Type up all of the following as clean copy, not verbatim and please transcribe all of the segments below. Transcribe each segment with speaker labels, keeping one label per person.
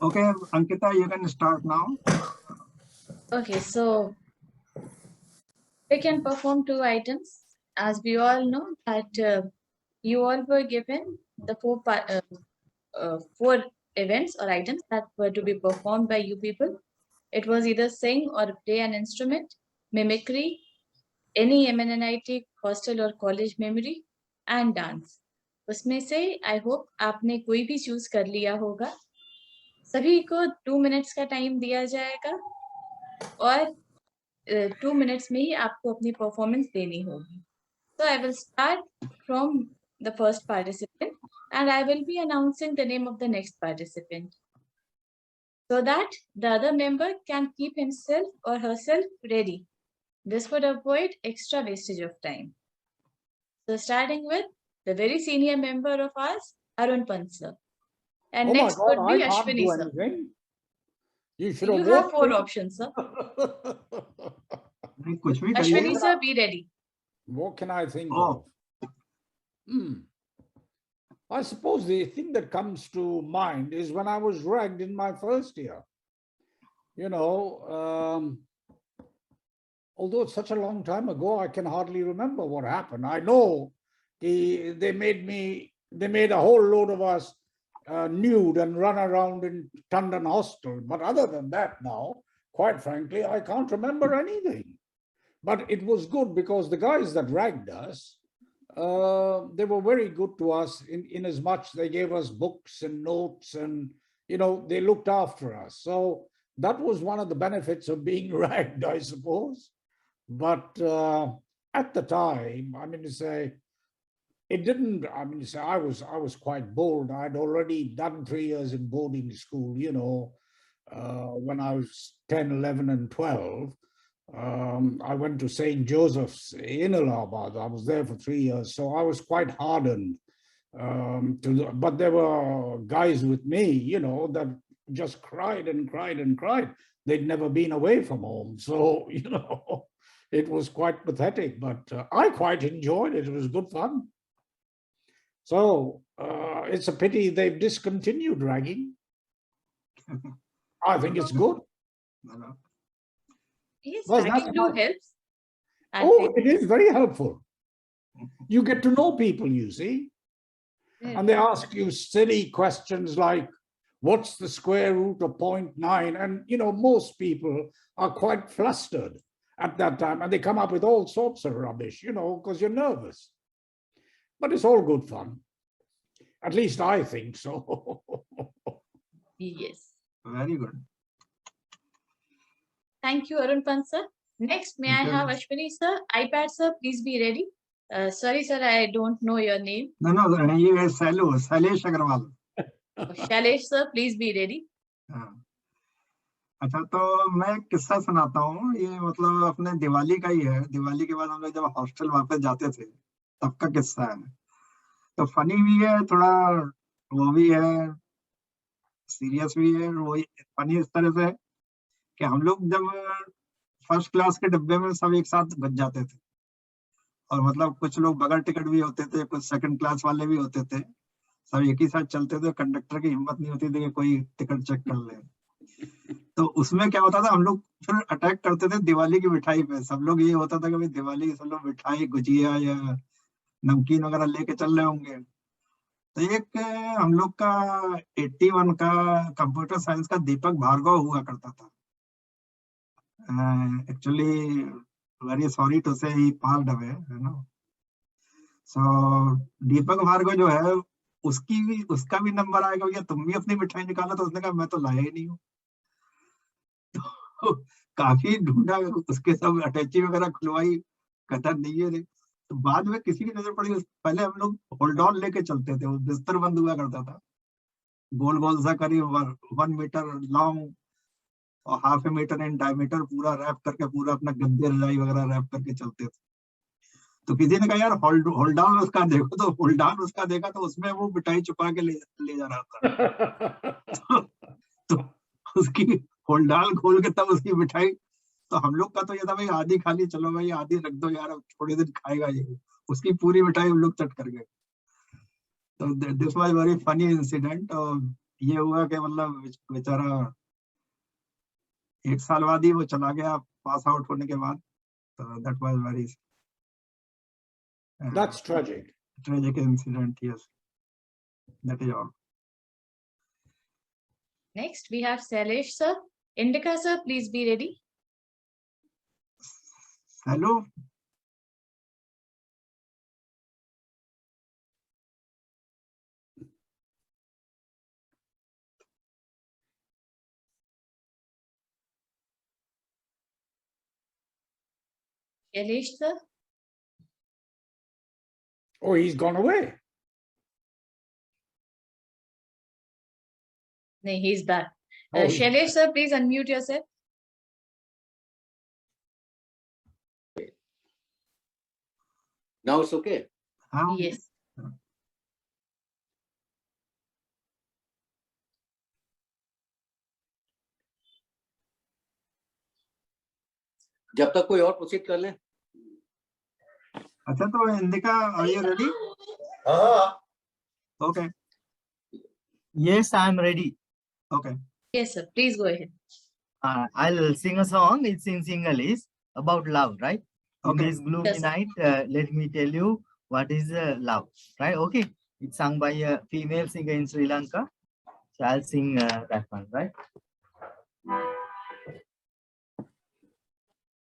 Speaker 1: Okay, Ankita, you can start now.
Speaker 2: Okay, so we can perform two items. As we all know that you all were given the four events or items that were to be performed by you people. It was either sing or play an instrument, mimicry, any MNNIT hostel or college memory, and dance. उसमें से I hope आपने कोई भी choose कर लिया होगा. सभी को 2 मिनट्स का टाइम दिया जाएगा और 2 मिनट्स में ही आपको अपनी परफॉर्मेंस देनी होगी. So I will start from the first participant and I will be announcing the name of the next participant so that the other member can keep himself or herself ready. This would avoid extra wastage of time. So starting with the very senior member of ours, Arun Pant sir. And
Speaker 3: Oh
Speaker 2: next
Speaker 3: my God,
Speaker 2: would be
Speaker 3: I can't
Speaker 2: Ashwini
Speaker 3: do
Speaker 2: sir.
Speaker 3: anything. You should
Speaker 2: You have 4 options, sir.
Speaker 1: नहीं, कुछ भी
Speaker 2: Ashwini
Speaker 1: करिए.
Speaker 2: sir, be ready.
Speaker 3: What can I think
Speaker 1: Oh.
Speaker 3: of? I suppose the thing that comes to mind is when I was ragged in my first year. You know, although it's such a long time ago, I can hardly remember what happened. I know they made a whole load of us nude and run around in Tandon Hostel. But other than that now, quite frankly, I can't remember anything. But it was good because the guys that ragged us, they were very good to us in as much they gave us books and notes and, you know, they looked after us. So that was one of the benefits of being ragged, I suppose. But at the time, I mean to say, it didn't, I mean to say, I was quite bold. I'd already done 3 years in boarding school, you know, when I was 10, 11 and 12. I went to St. Joseph's in Allahabad. I was there for 3 years. So I was quite hardened. But there were guys with me, you know, that just cried and cried and cried. They'd never been away from home. So, you know, it was quite pathetic, but I quite enjoyed it. It was good fun. So it's a pity they've discontinued ragging. I think it's good.
Speaker 2: Yes,
Speaker 3: Well,
Speaker 2: ragging too helps.
Speaker 3: Oh, it is very helpful. You get to know people, you see. And they ask you silly questions like, what's the square root of 0.9? And, you know, most people are quite flustered at that time. And they come up with all sorts of rubbish, you know, because you're nervous. But it's all good fun. At least I think so.
Speaker 2: Yes.
Speaker 1: Very good.
Speaker 2: Thank you, Arun Pant sir. Next, may I have Ashwini sir? iPad sir, please be ready. Sorry, sir, I don't know your name.
Speaker 1: No, ये है Shailesh Agarwal.
Speaker 2: Shailesh sir, please be ready.
Speaker 1: अच्छा, तो मैं किस्सा सुनाता हूँ. ये मतलब अपने दिवाली का ही है. दिवाली के बाद हम लोग जब हॉस्टल वापस जाते थे तब का किस्सा है. तो फनी भी है, थोड़ा वो भी है, सीरियस भी है. वो फनी इस तरह से कि हम लोग जब फर्स्ट क्लास के डिब्बे में सब एक साथ बच जाते थे, और मतलब कुछ लोग बगैर टिकट भी होते थे, कुछ सेकंड क्लास वाले भी होते थे. सब एक ही साथ चलते थे. कंडक्टर की हिम्मत नहीं होती थी कि कोई टिकट चेक कर ले. तो उसमें क्या होता था, हम लोग फिर अटैक करते थे दिवाली की मिठाई पे. सब लोग ये होता था कि भाई दिवाली की सब लोग मिठाई, गुजिया या नमकीन वगैरह लेके चल रहे होंगे. तो एक हम लोग का 81 का कंप्यूटर साइंस का दीपक भार्गव हुआ करता था. एक्चुअली वेरी सॉरी टू से ही पास्ड अवे, है ना. सो दीपक भार्गव जो है, उसका भी नंबर आएगा, भैया तुम भी अपनी मिठाई निकालो. तो उसने कहा मैं तो लाया ही नहीं हूँ. तो काफी ढूंढा, उसके सब अटैची वगैरह खुलवाई, कहता नहीं है. तो बाद में किसी की नजर पड़ी. पहले हम लोग होल्ड ऑन लेके चलते थे. वो बिस्तर बंद हुआ करता था, गोल गोल सा, करीब 1 मीटर लॉन्ग और 1/2 मीटर इन डायमीटर, पूरा रैप करके, पूरा अपना गद्दे रजाई वगैरह रैप करके चलते थे. तो किसी ने कहा यार होल्ड ऑन उसका देखो. तो होल्ड ऑन उसका देखा तो उसमें वो मिठाई छुपा के ले जा रहा था. तो उसकी होल्ड ऑन खोल के तब उसकी मिठाई. तो हम लोग का तो ये था भाई आधी खाली, चलो भाई आधी रख दो यार, अब थोड़ी देर खाएगा ये. उसकी पूरी मिठाई हम लोग चट कर गए. तो this was very funny incident. और ये हुआ कि मतलब बेचारा 1 साल बाद ही वो चला गया पास आउट होने के बाद। तो that was very
Speaker 3: That's tragic.
Speaker 1: tragic incident. Yes, that is all.
Speaker 2: Next, we have Sailesh sir. Indica sir, please be ready.
Speaker 1: Hello.
Speaker 2: Sailesh sir.
Speaker 3: Oh, he's gone away.
Speaker 2: No, he's back.
Speaker 3: Oh,
Speaker 2: Shailesh sir, please unmute yourself.
Speaker 4: Now it's okay.
Speaker 1: हाँ,
Speaker 2: Yes.
Speaker 4: जब तक कोई और proceed कर ले।
Speaker 1: अच्छा तो Indica, are you ready? Okay.
Speaker 5: Yes, I'm ready.
Speaker 1: Okay.
Speaker 2: Yes, sir. Please go ahead.
Speaker 5: I'll sing a song. It's in Sinhalese about love, right?
Speaker 1: Okay.
Speaker 5: In this gloomy
Speaker 2: Yes, sir.
Speaker 5: night, let me tell you what is love, right? Okay. It's sung by a female singer in Sri Lanka. So I'll sing that one, right?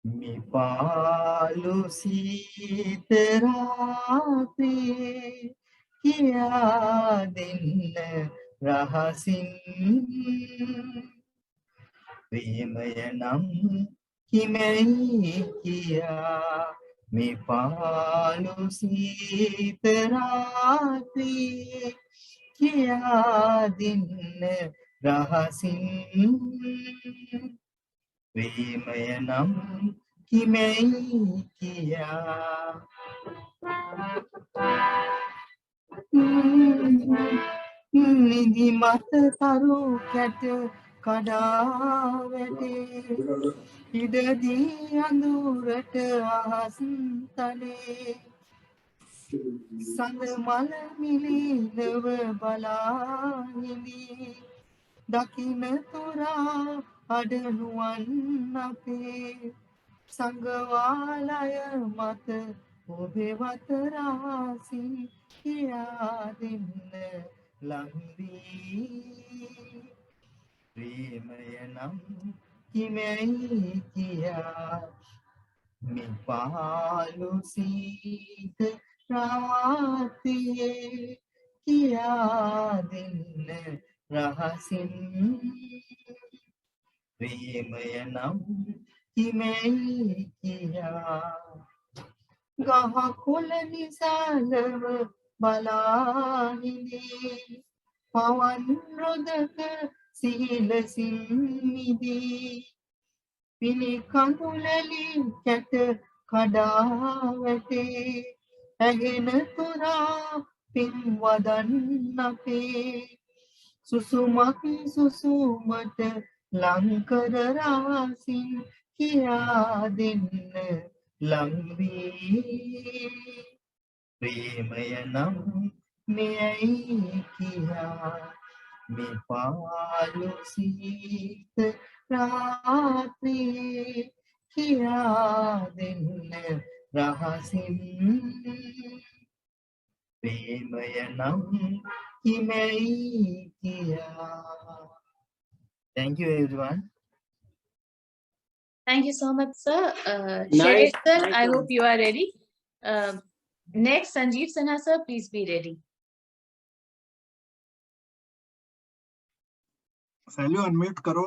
Speaker 5: Mi palu sitaraate kiya din rahasin ප්‍රේමයනම් හිමැයි කියා මේ පාලු සීත රාත්‍රියේ කියා දෙන්න රහසින් ප්‍රේමයනම් හිමැයි කියා නිදි මත තරු කැට කඩා වැටේ ඉඩදී අඳුරට අහස් තලේ සඳ මල මිලිනව බලා හිඳී දකින තුරා අඩනුවන් අපේ සංගවාලය මත ඔබේ වතරාසින් කියා දෙන්න ලංවී ප්‍රේමයනම් හිමැයි කියා මේ පාලු සීත රාත්‍රියේ කියා දෙන්න රහසින් ප්‍රේමයනම් හිමැයි කියා ගහ කොළ නිසාලව බලා හිඳී පවන් රොදක සිහිලසින් මිදී පිණි කඳුලැලි කැට කඩා වැටේ ඇගෙන තුරා පින් වදන් අපේ සුසුමක් සුසුමට ලංකර රාසින් කියා දෙන්න ලංවී ප්‍රේමයනම් මෙයයි කියා මේ පාලු සීත රාත්‍රියේ කියා දෙන්න රහසින් ප්‍රේමයනම් හිමැයි කියා. Thank you everyone.
Speaker 2: Thank you so much, sir.
Speaker 4: Nice,
Speaker 2: Shailesh sir,
Speaker 4: nice
Speaker 2: I
Speaker 4: one.
Speaker 2: hope you are ready. Next, Sanjeev Sinha sir, please be ready.
Speaker 1: Sailu, unmute करो.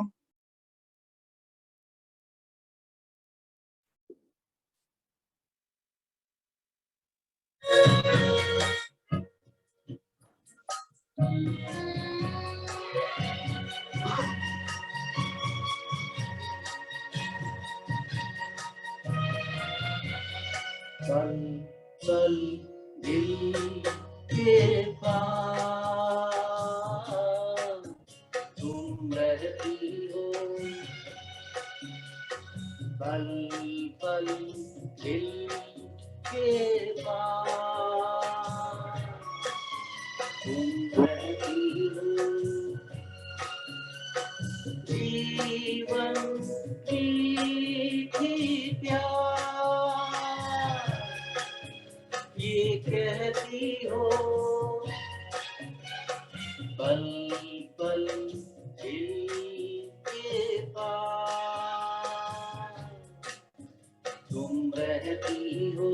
Speaker 4: पल पल दिल के पास तुम रहती हो पल पल दिल के पास तुम रहती हो जीवन मीठी प्यार ये कहती हो पल पल दिल के पास तुम रहती हो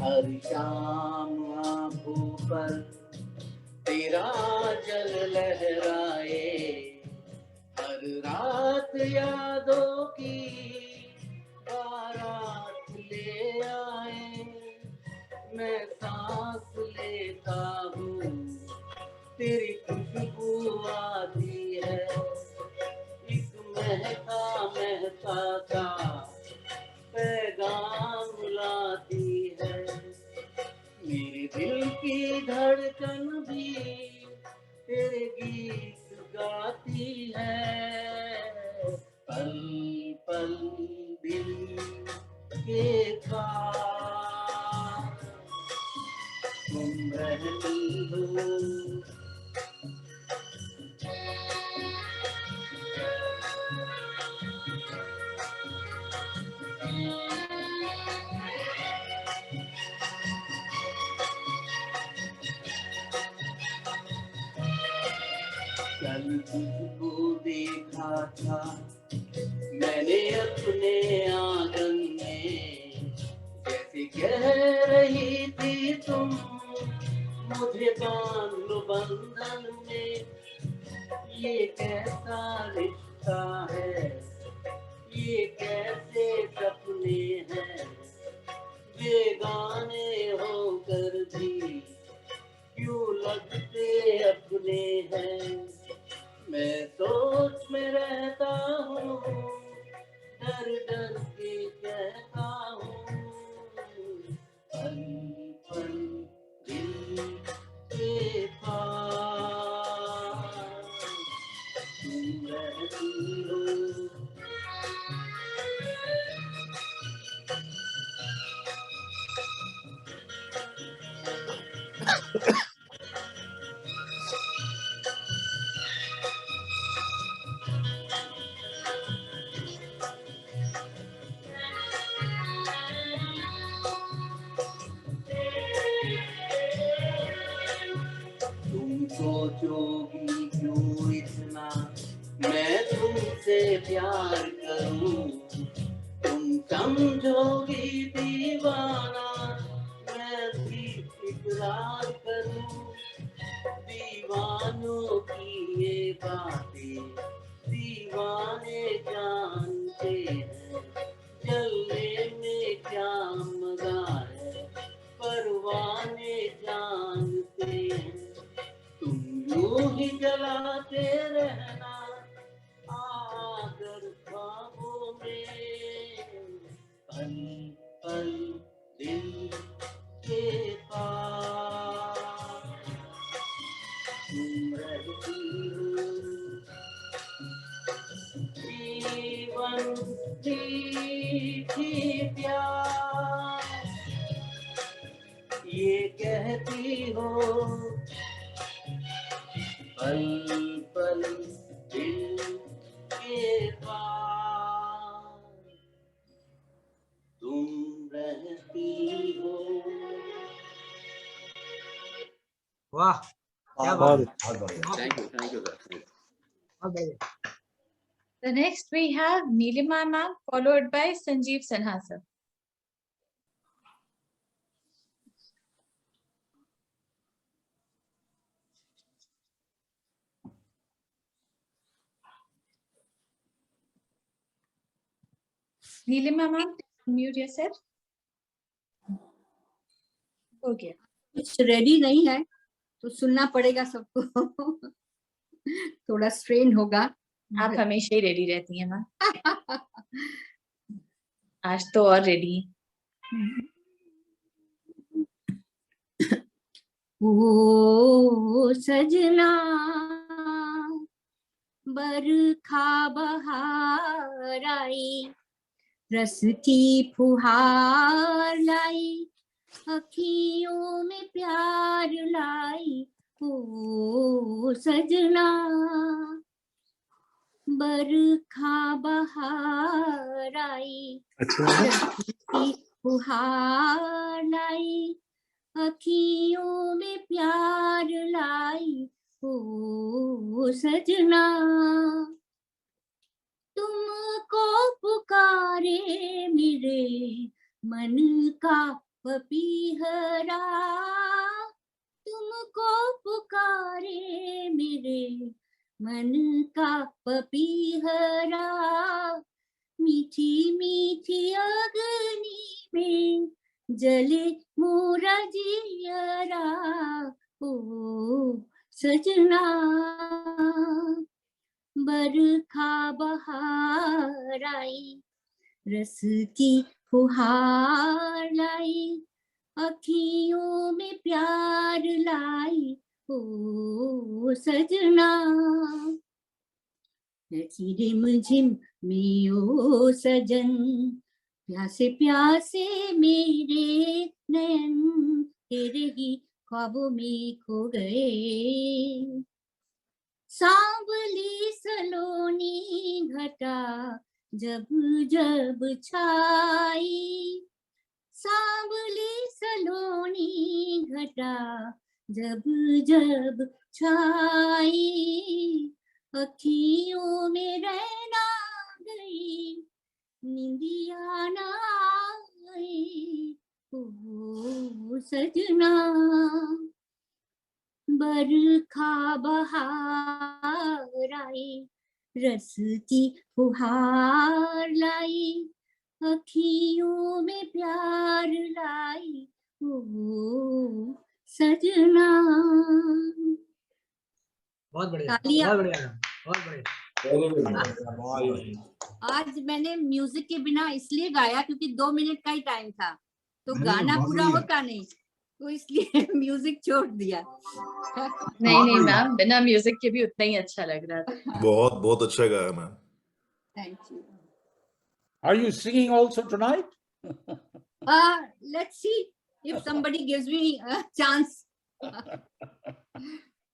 Speaker 4: हर शाम आँखों पर तेरा जल लहराए हर रात यादों की बारात ले आए मैं सांस लेता हूँ तेरी खुशबू आती है एक महका महका सा पैगाम लाती है मेरे दिल की धड़कन भी तेरे गीत गाती है पल पल दिल के पास तुम रहती हो कल तुझको देखा था मैंने अपने आंगन में जैसे कह रही थी तुम मुझे बांध लो बंधन में ये कैसा रिश्ता है ये कैसे सपने हैं बेगाने होकर भी क्यों लगते अपने हैं मैं सोच में रहता हूँ डर डर के कहता हूँ पल पल दिल के पास तुम रहती हो तुम सोचोगी क्यों इतना मैं तुमसे प्यार करूं तुम समझोगी दीवाना मैं भी इकरार करूं दीवानों की ये बातें दीवाने जानते हैं जलने में क्या मजा है परवाने जानते हैं तुम यूं ही जलाते रहना आकर ख्वाबों में पल पल दिल के पास तुम रहती हो जीवन मीठी प्यार ये कहती हो पल पल दिल के पास तुम रहती हो
Speaker 5: वाह क्या बात है।
Speaker 4: थैंक यू सर
Speaker 5: बहुत बढ़िया।
Speaker 2: The next we have Nilima ma'am, followed by Sanjeev Sinha sir. Nilima ma'am, mute yourself. हो गया.
Speaker 6: कुछ रेडी नहीं है तो सुनना पड़ेगा सबको थोड़ा स्ट्रेन होगा
Speaker 2: आप हमेशा ही रेडी रहती हैं मैम. आज तो और रेडी.
Speaker 6: ओ सजना बरखा बहार आई, रस की फुहार लाई, अखियों में प्यार लाई। ओ सजना बरखा बहार आई, रस की फुहार लाई, अखियों में प्यार लाई। ओ सजना तुमको पुकारे मेरे मन का पपीहरा, तुमको पुकारे मेरे मन का पपीहरा, मीठी मीठी अग्नि में जले मोरा जियरा। ओ सजना बरखा बहार आई, रस की फुहार लाई, अखियों में प्यार लाई। ओ सजना नची रिमझिम में ओ सजन, प्यासे प्यासे मेरे नयन, तेरे ही ख्वाबों में खो गए। सांवली सलोनी घटा जब जब छाई, सांवली सलोनी घटा जब जब छाई, अखियों में रहना गई, निंदिया ना आई। ओ सजना बरखा बहार आई, रस की फुहार लाई, अखियों में प्यार लाई। ओ सजना।
Speaker 7: बहुत बढ़िया,
Speaker 6: तालियां।
Speaker 7: बहुत बढ़िया, बहुत बढ़िया।
Speaker 6: आज मैंने म्यूजिक के बिना इसलिए गाया क्योंकि 2 मिनट का ही टाइम था, तो
Speaker 1: अरे,
Speaker 6: गाना
Speaker 1: बहुत
Speaker 6: पूरा
Speaker 1: बढ़िया।
Speaker 6: होता नहीं, तो इसलिए म्यूजिक छोड़ दिया।
Speaker 2: नहीं नहीं मैम, बिना म्यूजिक के भी उतना ही अच्छा लग रहा था।
Speaker 8: बहुत बहुत अच्छा गाया ma'am.
Speaker 6: Thank you.
Speaker 3: Are you singing also tonight?
Speaker 6: Let's see if somebody gives me a chance.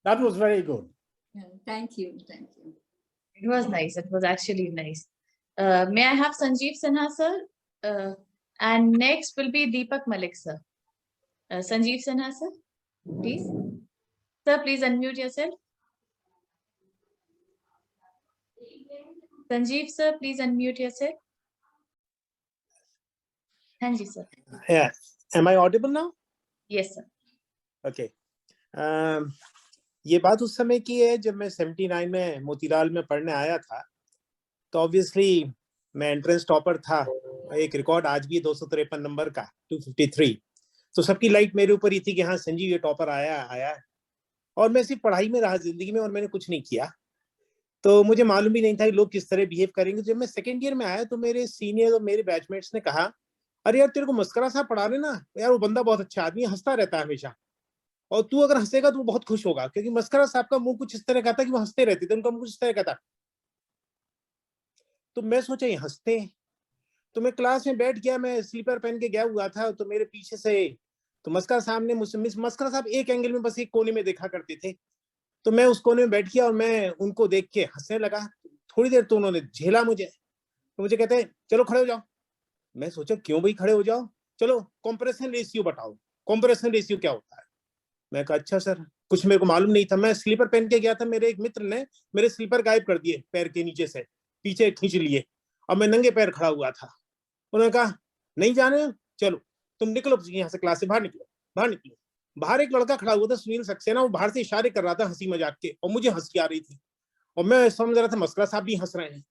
Speaker 3: That was very good.
Speaker 6: Thank you, thank you.
Speaker 2: It was nice. It was actually nice. May I have Sanjeev Sinha sir? And next will be Deepak Malik sir. Sanjeev Sinha sir, please. Sir, please unmute yourself. Sanjeev sir, please unmute yourself. Thank you, sir.
Speaker 7: Yeah, am I audible now?
Speaker 2: Yes, sir.
Speaker 7: Okay. ये बात उस समय की है जब मैं 79 में मोतीलाल में पढ़ने आया था, तो ऑब्वियसली मैं एंट्रेंस टॉपर था। एक रिकॉर्ड आज भी 253 नंबर का 253, तो सबकी लाइट मेरे ऊपर ही थी कि हाँ संजीव ये टॉपर आया, और मैं सिर्फ पढ़ाई में रहा जिंदगी में और मैंने कुछ नहीं किया, तो मुझे मालूम भी नहीं था लोग किस तरह बिहेव करेंगे। जब मैं सेकेंड ईयर में आया तो मेरे सीनियर और मेरे बैचमेट्स ने कहा, अरे यार तेरे को मस्करा साहब पढ़ा रहे ना यार, वो बंदा बहुत अच्छा आदमी, हंसता रहता है हमेशा, और तू अगर हंसेगा तो वो बहुत खुश होगा, क्योंकि मस्करा साहब का मुंह कुछ इस तरह का था कि वो हंसते रहते थे, उनका मुंह कुछ इस तरह का था। तो मैं सोचा ये हंसते हैं, तो मैं क्लास में बैठ गया, मैं स्लीपर पहन के गया हुआ था, तो मेरे पीछे से तो मस्करा साहब ने मुझसे, मस्करा साहब एक एंगल में बस एक कोने में देखा करते थे, तो मैं उस कोने में बैठ गया और मैं उनको देख के हंसने लगा। थोड़ी देर तो उन्होंने झेला मुझे, तो मुझे कहते हैं चलो खड़े हो जाओ। मैं सोचा क्यों भाई खड़े हो जाओ, चलो कंप्रेशन रेशियो बताओ, कंप्रेशन रेशियो क्या होता है। मैं कहा अच्छा सर, कुछ मेरे को मालूम नहीं था, मैं स्लीपर पहन के गया था, मेरे एक मित्र ने मेरे स्लीपर गायब कर दिए पैर के नीचे से, पीछे खींच लिए और मैं नंगे पैर खड़ा हुआ था। उन्होंने कहा नहीं जाने, चलो तुम निकलो यहाँ से, क्लास से बाहर निकलो, बाहर निकलो। बाहर एक लड़का खड़ा हुआ था सुनील सक्सेना, वो बाहर से इशारे कर रहा था हंसी मजाक के, और मुझे हंसी आ रही थी और मैं समझ रहा था मस्करा साहब भी हंस रहे हैं।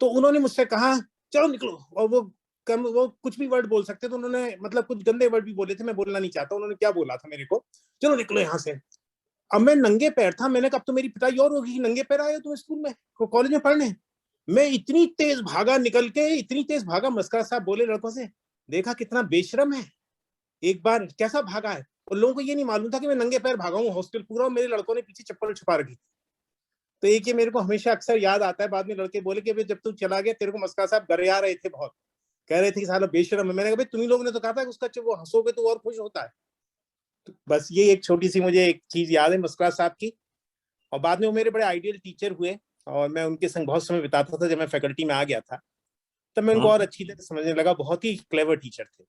Speaker 7: तो उन्होंने मुझसे कहा चलो निकलो, और वो कुछ भी वर्ड बोल सकते, तो उन्होंने मतलब कुछ गंदे वर्ड भी बोले थे, मैं बोलना नहीं चाहता, उन्होंने क्या बोला था मेरे को, चलो निकलो यहाँ से। अब मैं नंगे पैर था, मैंने कहा अब तो मेरी पिटाई और होगी, नंगे पैर आए तुम स्कूल में, कॉलेज में पढ़ने। मैं इतनी तेज भागा निकल के, इतनी तेज भागा, मस्करा साहब बोले लड़कों से देखा कितना बेशरम है, एक बार कैसा भागा है। और लोगों को ये नहीं मालूम था कि मैं नंगे पैर भागा हूँ हॉस्टल पूरा, और मेरे लड़कों ने पीछे चप्पल छुपा रखी। तो एक ये मेरे को हमेशा अक्सर याद आता है, बाद में लड़के बोले कि जब तू चला गया तेरे को मस्का साहब गरिया रहे थे बहुत, कह रहे थे कि साला बेशरम है। मैंने कहा भाई तुम्ही लोगों ने तो कहा था कि उसका जब वो हंसोगे तो और खुश होता है। तो बस ये एक छोटी सी मुझे एक चीज याद है मस्का साहब की। और बाद में वो मेरे बड़े आइडियल टीचर हुए, और मैं उनके संग बहुत समय बिताता था। जब मैं फैकल्टी में आ गया था तब मैं उनको और अच्छी तरह समझने लगा। बहुत ही क्लेवर टीचर थे।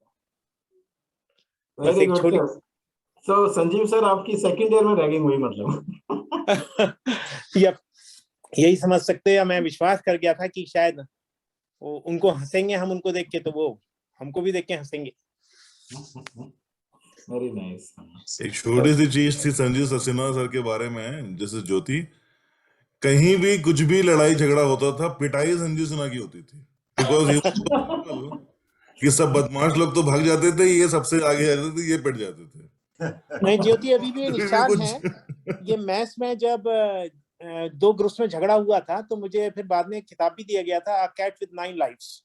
Speaker 8: Very good. So Sanjeev sir, आपकी सेकंड ईयर में रैगिंग हुई मतलब?
Speaker 7: यही समझ सकते हैं, या मैं विश्वास कर गया था कि शायद वो उनको हंसेंगे हम उनको देख के, तो वो हमको भी देख के हंसेंगे।
Speaker 8: Very nice.
Speaker 9: एक छोटी सी चीज थी संजीव सक्सेना सर के बारे में, जैसे ज्योति, कहीं भी कुछ भी लड़ाई झगड़ा होता था पिटाई संजीव सिन्हा की होती थी। बिकॉज ये सब बदमाश लोग तो भाग जाते थे, ये सबसे आगे जाते थे, ये पिट जाते थे।
Speaker 7: नहीं, ज्योति अभी भी निशान है। ये मैथ्स में जब 2 ग्रुप्स में झगड़ा हुआ था तो मुझे फिर बाद में एक किताब भी दिया गया था, अ कैट विद 9 लाइव्स।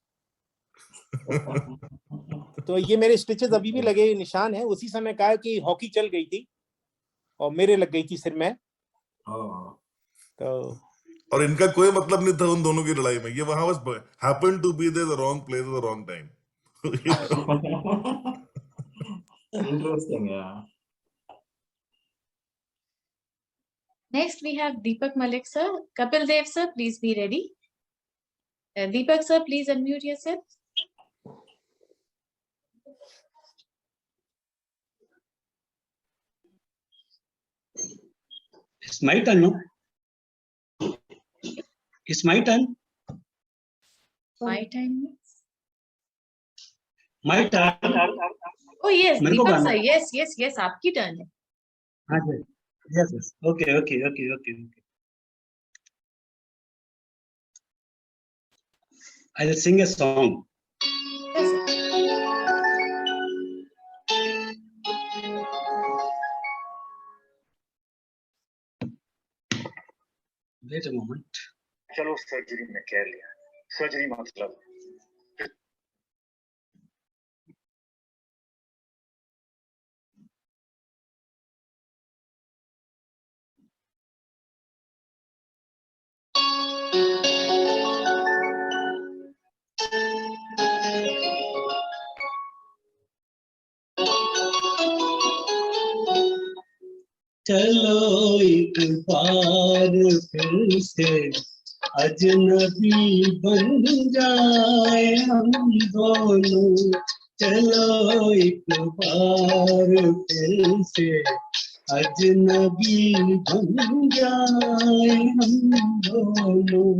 Speaker 7: तो ये मेरे स्टिचेस अभी भी लगे निशान है। उसी समय कहा कि हॉकी चल गई थी और मेरे लग गई थी सिर में। तो
Speaker 9: और इनका कोई मतलब नहीं था उन दोनों की लड़ाई में, ये वहां बस happen to be there the wrong place at the wrong time.
Speaker 8: Interesting. या
Speaker 2: Next, we have Deepak Malik sir. Kapil Dev sir, please be ready. Deepak sir, please unmute yourself.
Speaker 10: It's my turn, no? It's my turn.
Speaker 2: My time.
Speaker 10: My turn.
Speaker 2: Oh yes,
Speaker 10: मेरे को
Speaker 2: Deepak
Speaker 10: गाना
Speaker 2: sir. Yes. आपकी turn है.
Speaker 10: हाँ जी. Yes. Okay. I'll sing a song.
Speaker 2: Yes.
Speaker 10: Wait a moment.
Speaker 11: चलो surgery में कह लिया, सर्जरी मतलब
Speaker 10: चलो एक बार फिर से अजनबी बन जाए हम दोनों। चलो एक बार फिर से अजनबी बन जाए हम दोनों।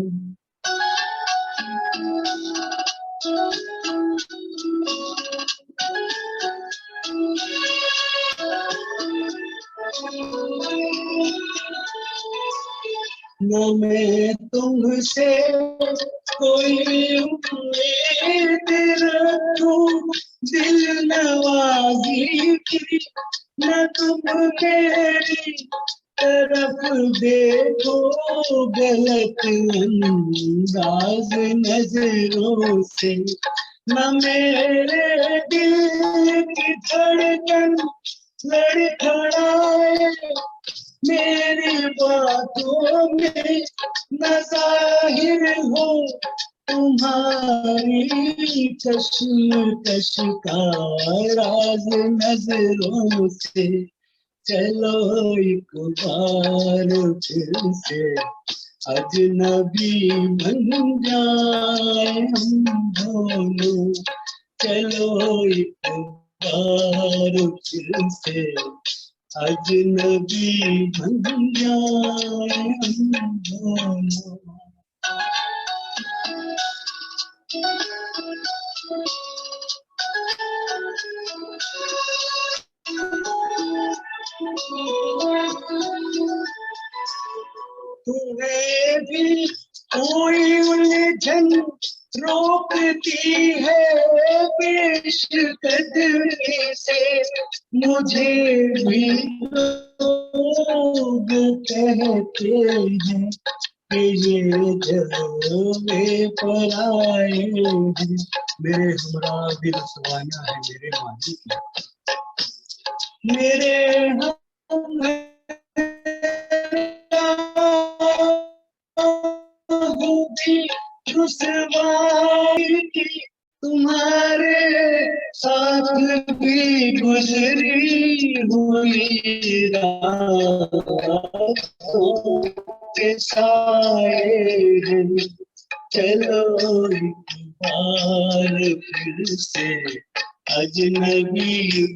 Speaker 10: न मैं तुमसे कोई उम्मीद रखूं दिल नवाजी की, न तुम मेरी तरफ देखो गलत अंदाज नजरों से। न मेरे दिल की धड़कन लड़खड़ाए मेरी बातों में, न जाहिर हो तुम्हारी कश्मकश का राज नजरों से। चलो एक बार फिर से अजनबी बन जाए हम दोनों। चलो एक बार फिर से अजनबी बन जाए हम दोनों। तुम्हें भी कोई उलझन रोकती है पेशकदमी से, मुझे भी लोग कहते हैं ये जलवे पर आए हैं, मेरे हमरा भी रसवाना है मेरे मालिक, मेरे रुसवाई की तुम्हारे साथ भी गुजरी हुई रातों के साए हैं, चलो एक बार फिर से अजनबी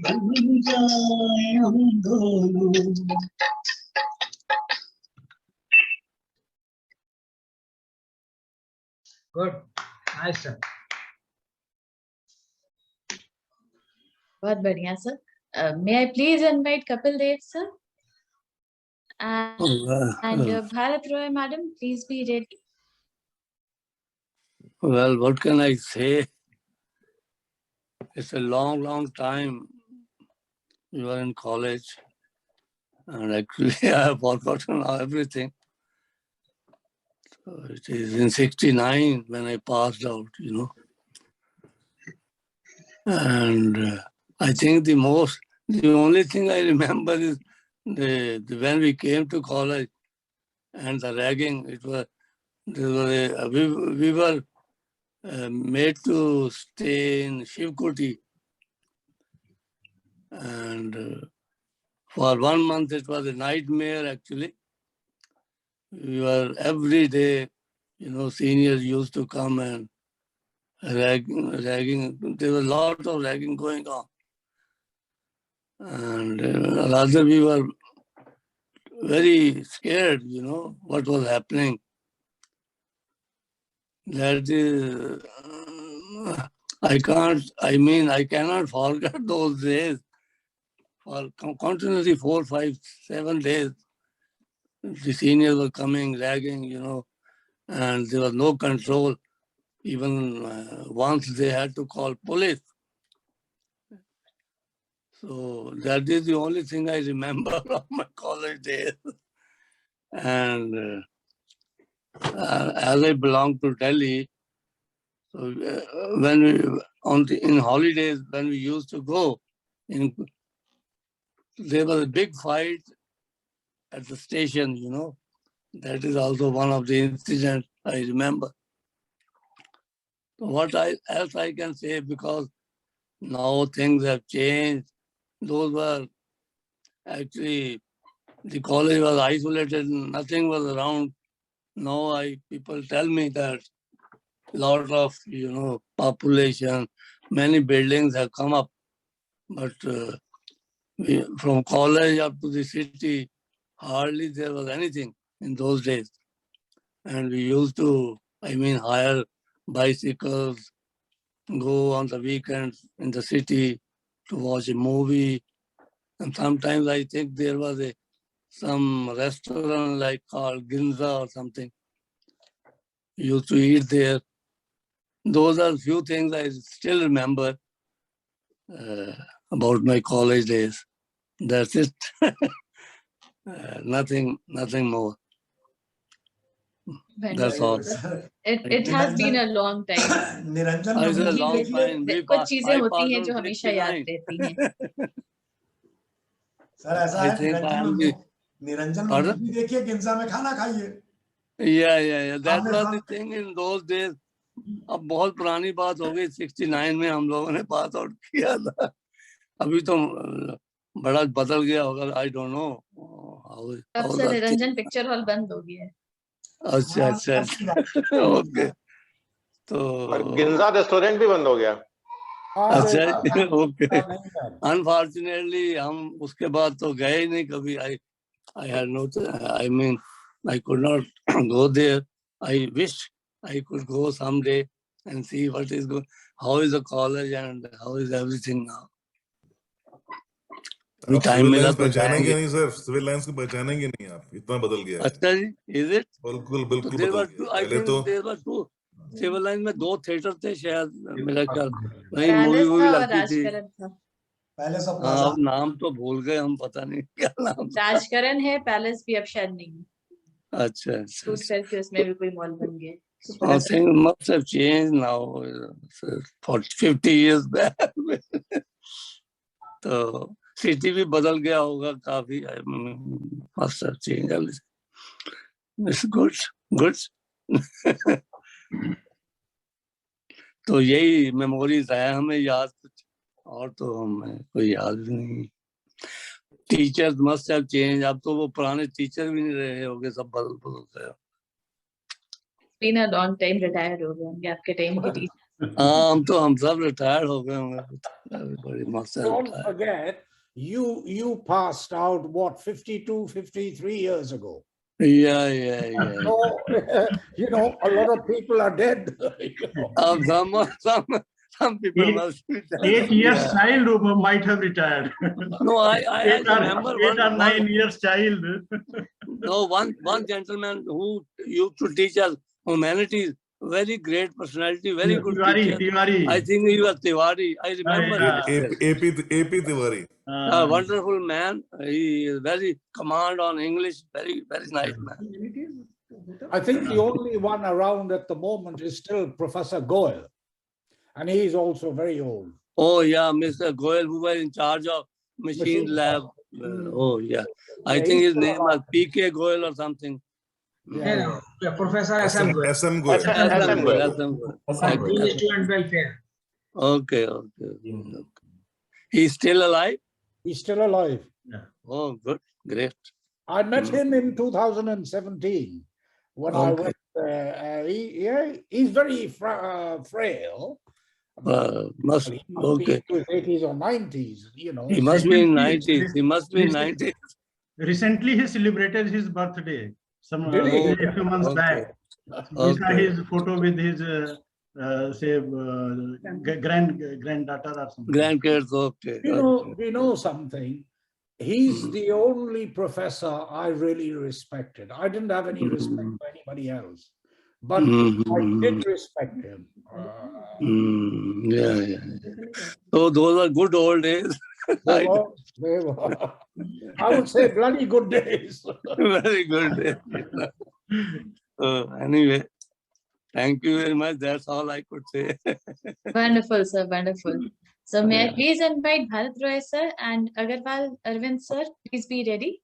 Speaker 10: बन जाए हम दोनों।
Speaker 12: Good. Nice, sir.
Speaker 2: बहुत बढ़िया sir. May I please invite Kapil Dev sir and Bharat Roy madam, please be ready.
Speaker 13: Well, what can I say? It's a long, long time you were in college, and actually I have forgotten everything. So it is in '69 when I passed out, you know. And I think the only thing I remember is when we came to college and the ragging. We were made to stay in Shivkoti, and for 1 month it was a nightmare actually. We were every day, you know, seniors used to come and ragging. There was a lot of ragging going on. And rather we were very scared, you know, what was happening. That is, I cannot forget those days. For continuously 4, 5, 7 days, the seniors were coming, ragging, you know, and there was no control. Even once they had to call police. So that is the only thing I remember of my college days. And as I belong to Delhi, so when in holidays, when we used to go, there was a big fight at the station, you know. That is also one of the incidents I remember. What else I can say, because now things have changed. Those were actually, the college was isolated, nothing was around. Now people tell me that a lot of, you know, population, many buildings have come up, but from college up to the city, hardly there was anything in those days. And we used to, hire bicycles, go on the weekends in the city to watch a movie. And sometimes I think there was some restaurant like called Ginza or something. We used to eat there. Those are few things I still remember about my college days. That's it. Nothing more. That's all.
Speaker 2: It has been a long time.
Speaker 12: Niranjan
Speaker 13: It's a
Speaker 12: movie
Speaker 13: long
Speaker 12: देखी है?
Speaker 13: time.
Speaker 2: कुछ चीजें
Speaker 13: I
Speaker 2: होती हैं
Speaker 13: passed
Speaker 2: जो
Speaker 13: out
Speaker 2: हमेशा याद
Speaker 13: 69.
Speaker 2: रहती हैं.
Speaker 12: सर ऐसा
Speaker 13: I
Speaker 12: है
Speaker 13: think I am the.
Speaker 12: Niranjan
Speaker 13: Pardon?
Speaker 12: Movie देखिए, गिंजा में खाना खाइए.
Speaker 13: Yeah. That
Speaker 12: आपने
Speaker 13: was the thing in those days. अब बहुत पुरानी बात हो गई. 69 में हम लोगों ने पास आउट किया था. अभी तो बड़ा बदल गया होगा. I don't know.
Speaker 2: अब से निरंजन पिक्चर हॉल बंद हो गया है.
Speaker 13: अच्छा. ओके. तो
Speaker 14: गिंजा रेस्टोरेंट भी बंद हो गया.
Speaker 13: अच्छा. ओके. अनफॉर्चुनेटली हम उसके बाद तो गए ही नहीं कभी. I had no, I could not go there. I wish I could go someday and see what is going, how is the college and how is everything now.
Speaker 9: आप
Speaker 13: Time
Speaker 9: सिविल
Speaker 13: मिला
Speaker 9: lines
Speaker 13: तो
Speaker 9: पहचानेंगे
Speaker 13: जाएंगे.
Speaker 9: नहीं sir, civil lines को पहचानेंगे नहीं आप, इतना बदल गया है.
Speaker 13: अच्छा जी, is it?
Speaker 9: बिल्कुल
Speaker 13: So
Speaker 9: बिल्कुल
Speaker 13: there
Speaker 9: बदल
Speaker 13: were
Speaker 9: गया
Speaker 13: two,
Speaker 9: है.
Speaker 13: I
Speaker 9: पहले
Speaker 13: think
Speaker 9: तो
Speaker 13: there were two. Civil line में 2 थिएटर थे शायद, मेरा ख्याल वही
Speaker 2: पैलेस
Speaker 13: मूवी
Speaker 2: था और
Speaker 13: लगती थी.
Speaker 2: राजकरण था.
Speaker 12: पहले सब
Speaker 13: हाँ, अब नाम तो भूल गए हम, पता नहीं क्या नाम था.
Speaker 2: राजकरण है, पैलेस भी अब शायद नहीं.
Speaker 13: अच्छा
Speaker 2: सोच करके उसमें भी कोई मॉल बन गया।
Speaker 13: Things must have changed now. 50 years back. तो सिटी भी बदल गया होगा काफी. Must have changed everything. It's good. तो यही मेमोरीज है हमें याद, कुछ और तो हमें कोई याद भी नहीं. Teachers must have change. अब तो वो पुराने टीचर भी नहीं रहे होंगे, सब बदल गए.
Speaker 2: Been a long time retired हो गए होंगे आपके टाइम के टीचर.
Speaker 13: हम सब रिटायर्ड हो गए होंगे. Everybody must have
Speaker 3: Don't
Speaker 13: retired.
Speaker 3: forget, you passed out what 52, 53 years ago.
Speaker 13: Yeah.
Speaker 3: So, you know, a lot of people are deid. You know.
Speaker 13: Some people must be dead.
Speaker 15: 8 years
Speaker 13: Yeah.
Speaker 15: child might have retired.
Speaker 13: No, I remember
Speaker 15: 8 or 9 years child.
Speaker 13: No, one gentleman who used to teach us humanities, very great personality, very good teacher.
Speaker 15: Tiwari.
Speaker 13: I think he was Tiwari. I remember him.
Speaker 9: AP Tiwari.
Speaker 13: A wonderful man. He is very command on English. Very nice man.
Speaker 3: I think the only one around at the moment is still Professor Goel. And he is also very old.
Speaker 13: Oh, yeah, Mr. Goel, who was in charge of machine lab. Oh, yeah. I think his name was P.K. Goel or something.
Speaker 10: Yeah, Professor SM Goel.
Speaker 9: SM Goel.
Speaker 10: Student welfare.
Speaker 13: Okay. He's still alive?
Speaker 3: He's still alive.
Speaker 15: Yeah.
Speaker 13: Oh, good. Great.
Speaker 3: I met him in 2017 when I went there. He's very frail.
Speaker 13: Must
Speaker 3: be
Speaker 13: okay.
Speaker 3: in his 80s or 90s, you know.
Speaker 13: He must be in 90s. He must be in 90s.
Speaker 15: Recently, he celebrated his birthday.
Speaker 3: Really?
Speaker 15: A few months back. These are his photo with his granddaughter or something.
Speaker 13: Grandkids, okay.
Speaker 3: You know something? He's the only professor I really respected. I didn't have any respect for anybody else, but I did respect him.
Speaker 13: Yeah. So those are good old days.
Speaker 3: They were. I would say bloody good days.
Speaker 13: Very good days. Anyway, thank you very much. That's all I could say.
Speaker 2: Wonderful, sir. Wonderful. So may I please invite Bharat Roy, sir, and Agarwal Arvind, sir, please be ready.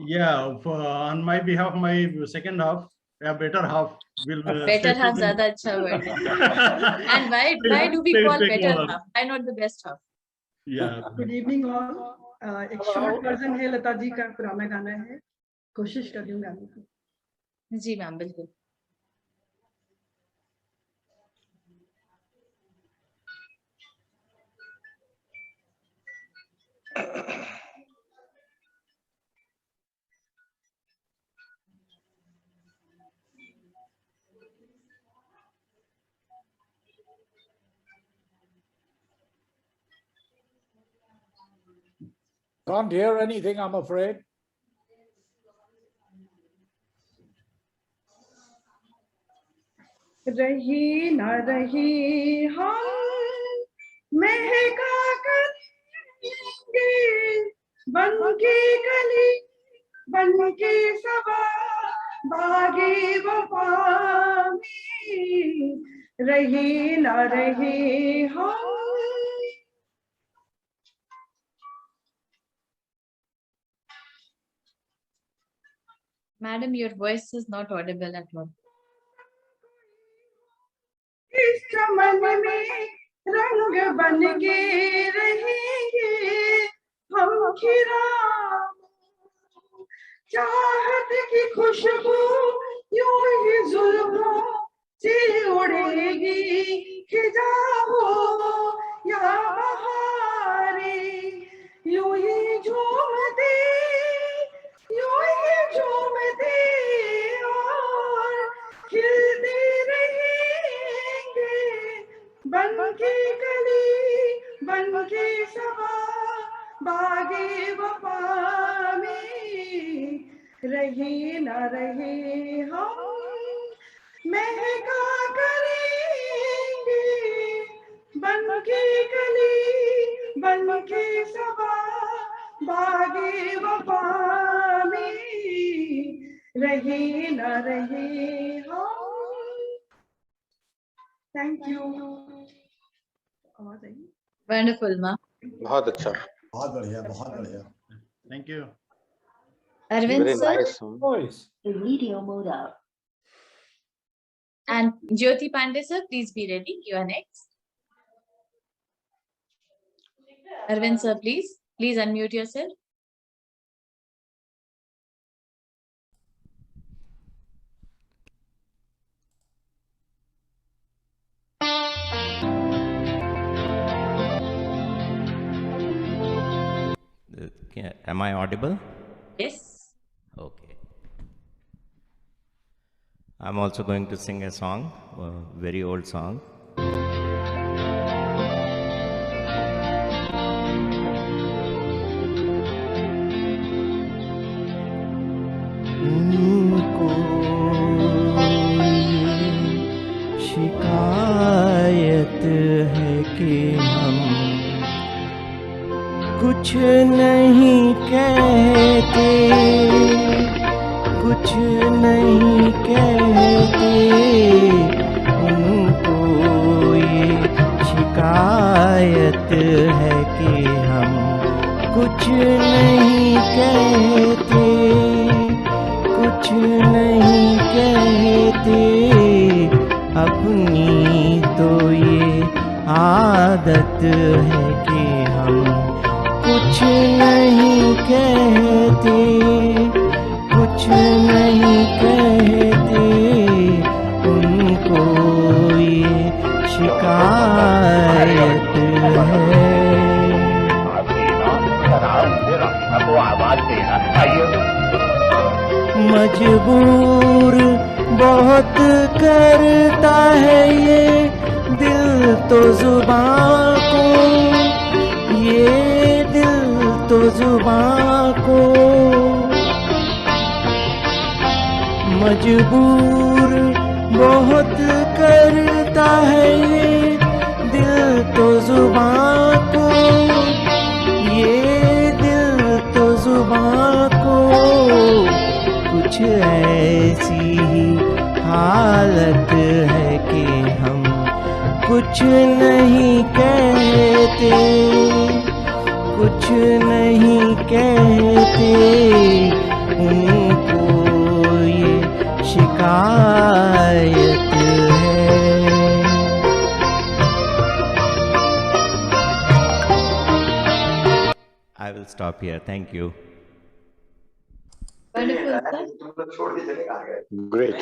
Speaker 15: Yeah, on my behalf, my second half, better half will.
Speaker 2: Better half ज़्यादा अच्छा word है. And why do we call better half? Why not the best half?
Speaker 15: Yeah.
Speaker 16: Good evening all. एक short version है लता जी का पुराना गाना है. कोशिश कर रही हूँ गाने की.
Speaker 2: जी मैम बिल्कुल.
Speaker 3: Can't hear anything, I'm afraid.
Speaker 16: रही ना रही हम महका करेंगे बन के कली बन के सबा बागी वफा में रही ना रही हम.
Speaker 2: Madam, your voice is not audible at all.
Speaker 16: इस चमन में रंग बन के रहेंगे हम खिरा चाहत की खुशबू यूं ही जुल्फों से उड़ेगी खिजा हो या बहारे यूं ही झूमते और खिलते रहेंगे बन के कली बन के सबा बागे वफा में रहे ना रहे हम महका करेंगे बन के कली बन के सबा बागे वफा में रहे ना रहे हम। Thank you. आवाज आई?
Speaker 2: Wonderful, ma.
Speaker 14: बहुत अच्छा,
Speaker 12: बहुत बढ़िया, बहुत बढ़िया।
Speaker 15: Thank you.
Speaker 2: Arvind
Speaker 14: very
Speaker 2: sir
Speaker 14: nice.
Speaker 3: Voice.
Speaker 17: The video mode up.
Speaker 2: and Jyoti Pandey sir, please be ready. You are next. Arvind sir, please unmute yourself.
Speaker 18: Am I audible?
Speaker 2: Yes.
Speaker 18: Okay. I'm also going to sing a song, a very old song. शिकायत है कि हम कुछ नहीं कहते, कुछ नहीं कहते, उनको ये शिकायत है कि हम कुछ नहीं कहते, कुछ नहीं कहते, अपनी तो ये आदत है कि हम कुछ नहीं कहते, कुछ नहीं कहते, उनको ये शिकायत है। मजबूर बहुत करता है ये दिल तो जुबां को, ये दिल तो जुबां को, मजबूर बहुत करता है ये दिल तो जुबां को, ये दिल तो जुबां को, कुछ ऐसी ही हालत है कि हम कुछ नहीं कहते, कुछ नहीं कहते, उनको ये शिकायत है। I will stop here. Thank you.
Speaker 2: Wonderful, sir.
Speaker 14: Great,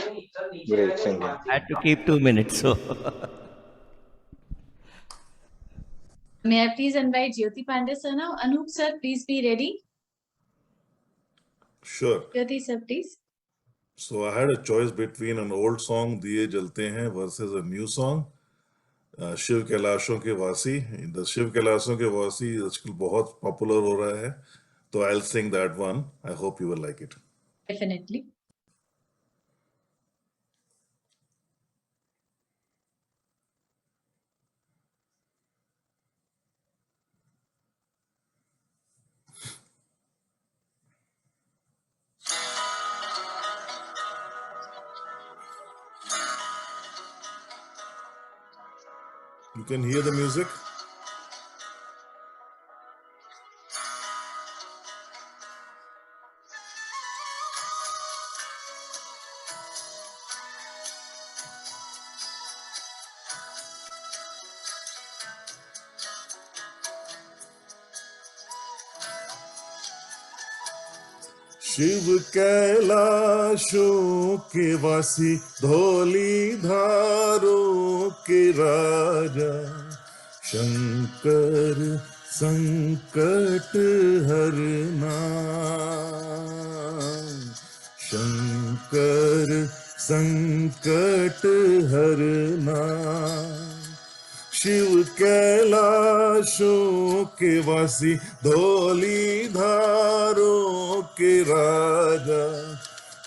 Speaker 14: great singing.
Speaker 18: I had to keep 2 minutes, so.
Speaker 2: May I please invite Jyoti Pandey sir now? Anup sir, please be ready.
Speaker 9: Sure.
Speaker 2: Jyoti sir, please.
Speaker 9: So I had a choice between an old song दिए जलते हैं versus a new song. Shiv कैलाशों के वासी, the Shiv कैलाशों के वासी आजकल बहुत popular हो रहा है, तो I'll sing that one. I hope you will like it.
Speaker 2: Definitely.
Speaker 9: You can hear the music. Shiv कैलाशों के वासी, धौली धारों के राजा, शंकर संकट हरना, शंकर संकट हरना। शिव कैलाशों के वासी, धौली धारों के राजा,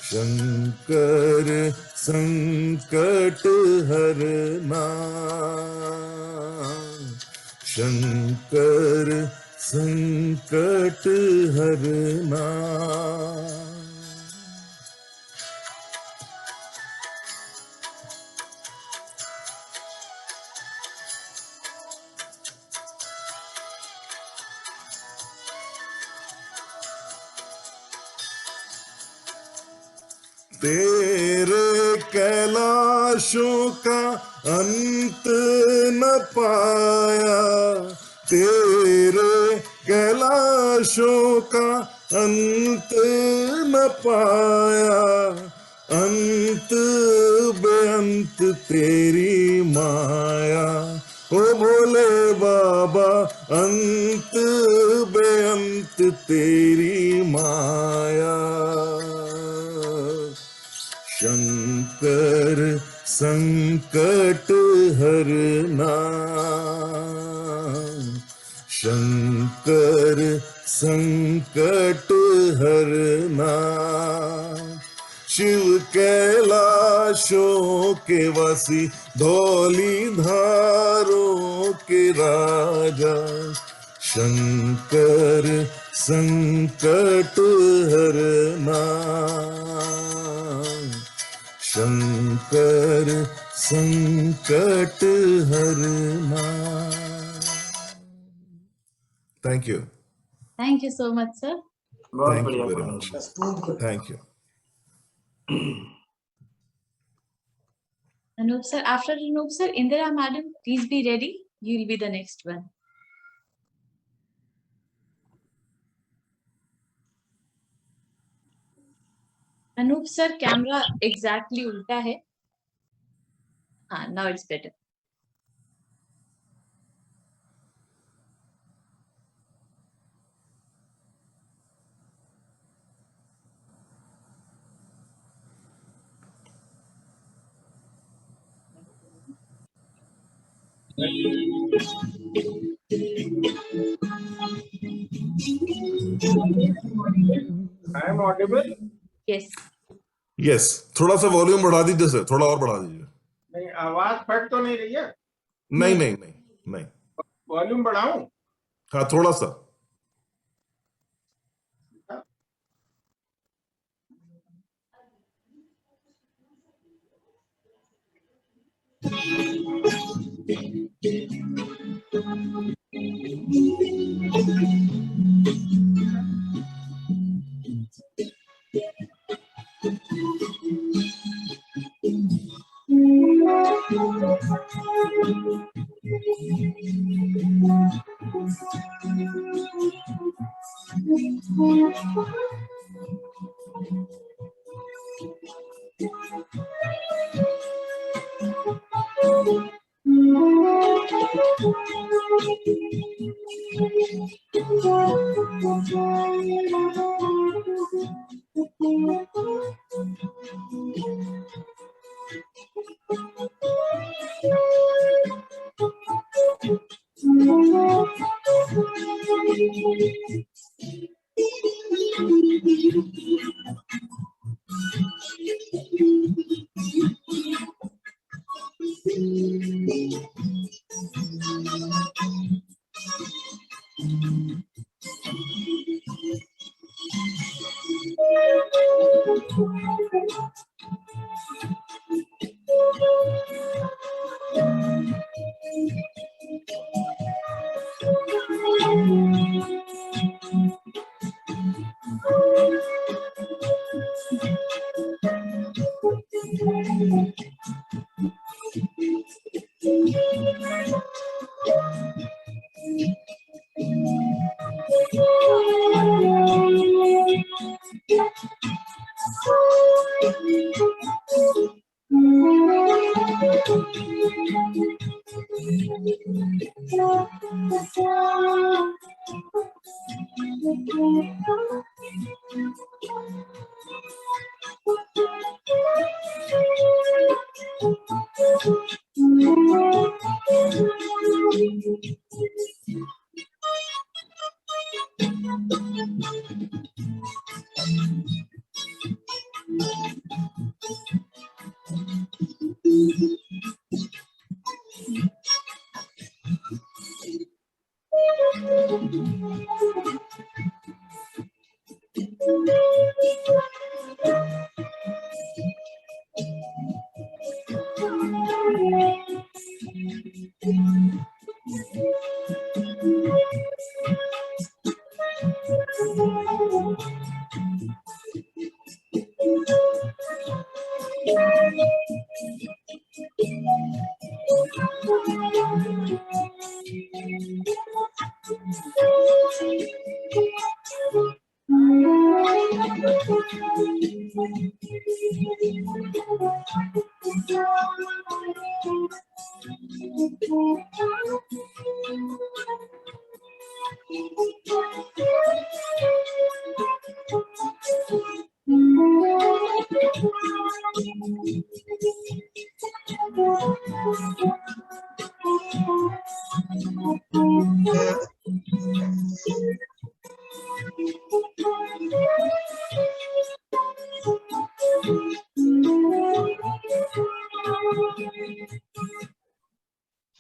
Speaker 9: शंकर संकट हरना, शंकर संकट हरना। तेरे कैलाशों का अंत न पाया, तेरे कैलाशों का अंत न पाया, अंत बेअंत तेरी माया। ओ भोले बाबा अंत बेअंत तेरी माया। शंकर संकट हरना, शंकर संकट हरना, शिव कैलाशों के वासी, धौली धारों के राजा, शंकर संकट हरना, शंकर संकट हरना। Thank you.
Speaker 2: Thank you so much, sir.
Speaker 8: बहुत
Speaker 9: Thank
Speaker 8: बढ़िया,
Speaker 9: you very
Speaker 8: बहुत
Speaker 9: much.
Speaker 8: बढ़िया।
Speaker 9: Thank you.
Speaker 2: Anup sir, after Anup sir, Indira madam, please be ready. You'll be the next one. Anup sir, camera exactly ulta hai. Now it's better.
Speaker 8: I am audible?
Speaker 2: Yes.
Speaker 9: Yes. थोड़ा सा volume बढ़ा दीजिए sir, थोड़ा और बढ़ा दीजिए।
Speaker 8: नहीं, आवाज फट तो नहीं रही है?
Speaker 9: नहीं नहीं नहीं नहीं।
Speaker 8: वॉल्यूम बढ़ाऊं?
Speaker 9: हाँ थोड़ा सा।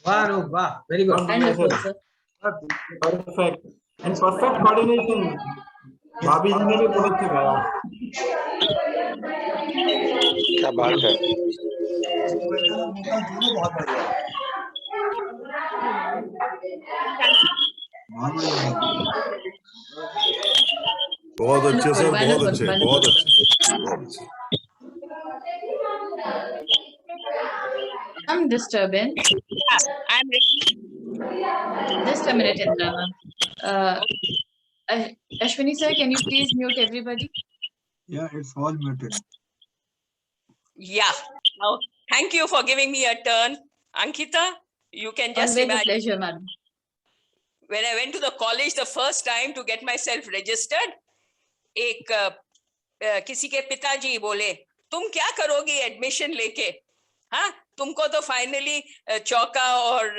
Speaker 17: Wow, wow, very good.
Speaker 2: Wonderful, sir.
Speaker 8: Perfect. And perfect coordination. भाभी जी ने भी बहुत अच्छा गाया.
Speaker 14: क्या बात है.
Speaker 10: बहुत बढ़िया.
Speaker 9: बहुत अच्छे सर, बहुत अच्छे, बहुत अच्छे.
Speaker 2: Some disturbance.
Speaker 19: I'm ready.
Speaker 2: Just a minute, Indra ma'am. Ashwini sir, can you please mute everybody?
Speaker 1: Yeah, it's all muted.
Speaker 19: Yeah. Now, thank you for giving me a turn. Ankita, you can just
Speaker 2: Always a
Speaker 19: imagine.
Speaker 2: pleasure, madam.
Speaker 19: When I went to the college the first time to get myself registered, एक किसी के पिताजी बोले, तुम क्या करोगी admission लेके? हाँ, तुमको तो फाइनली चौका और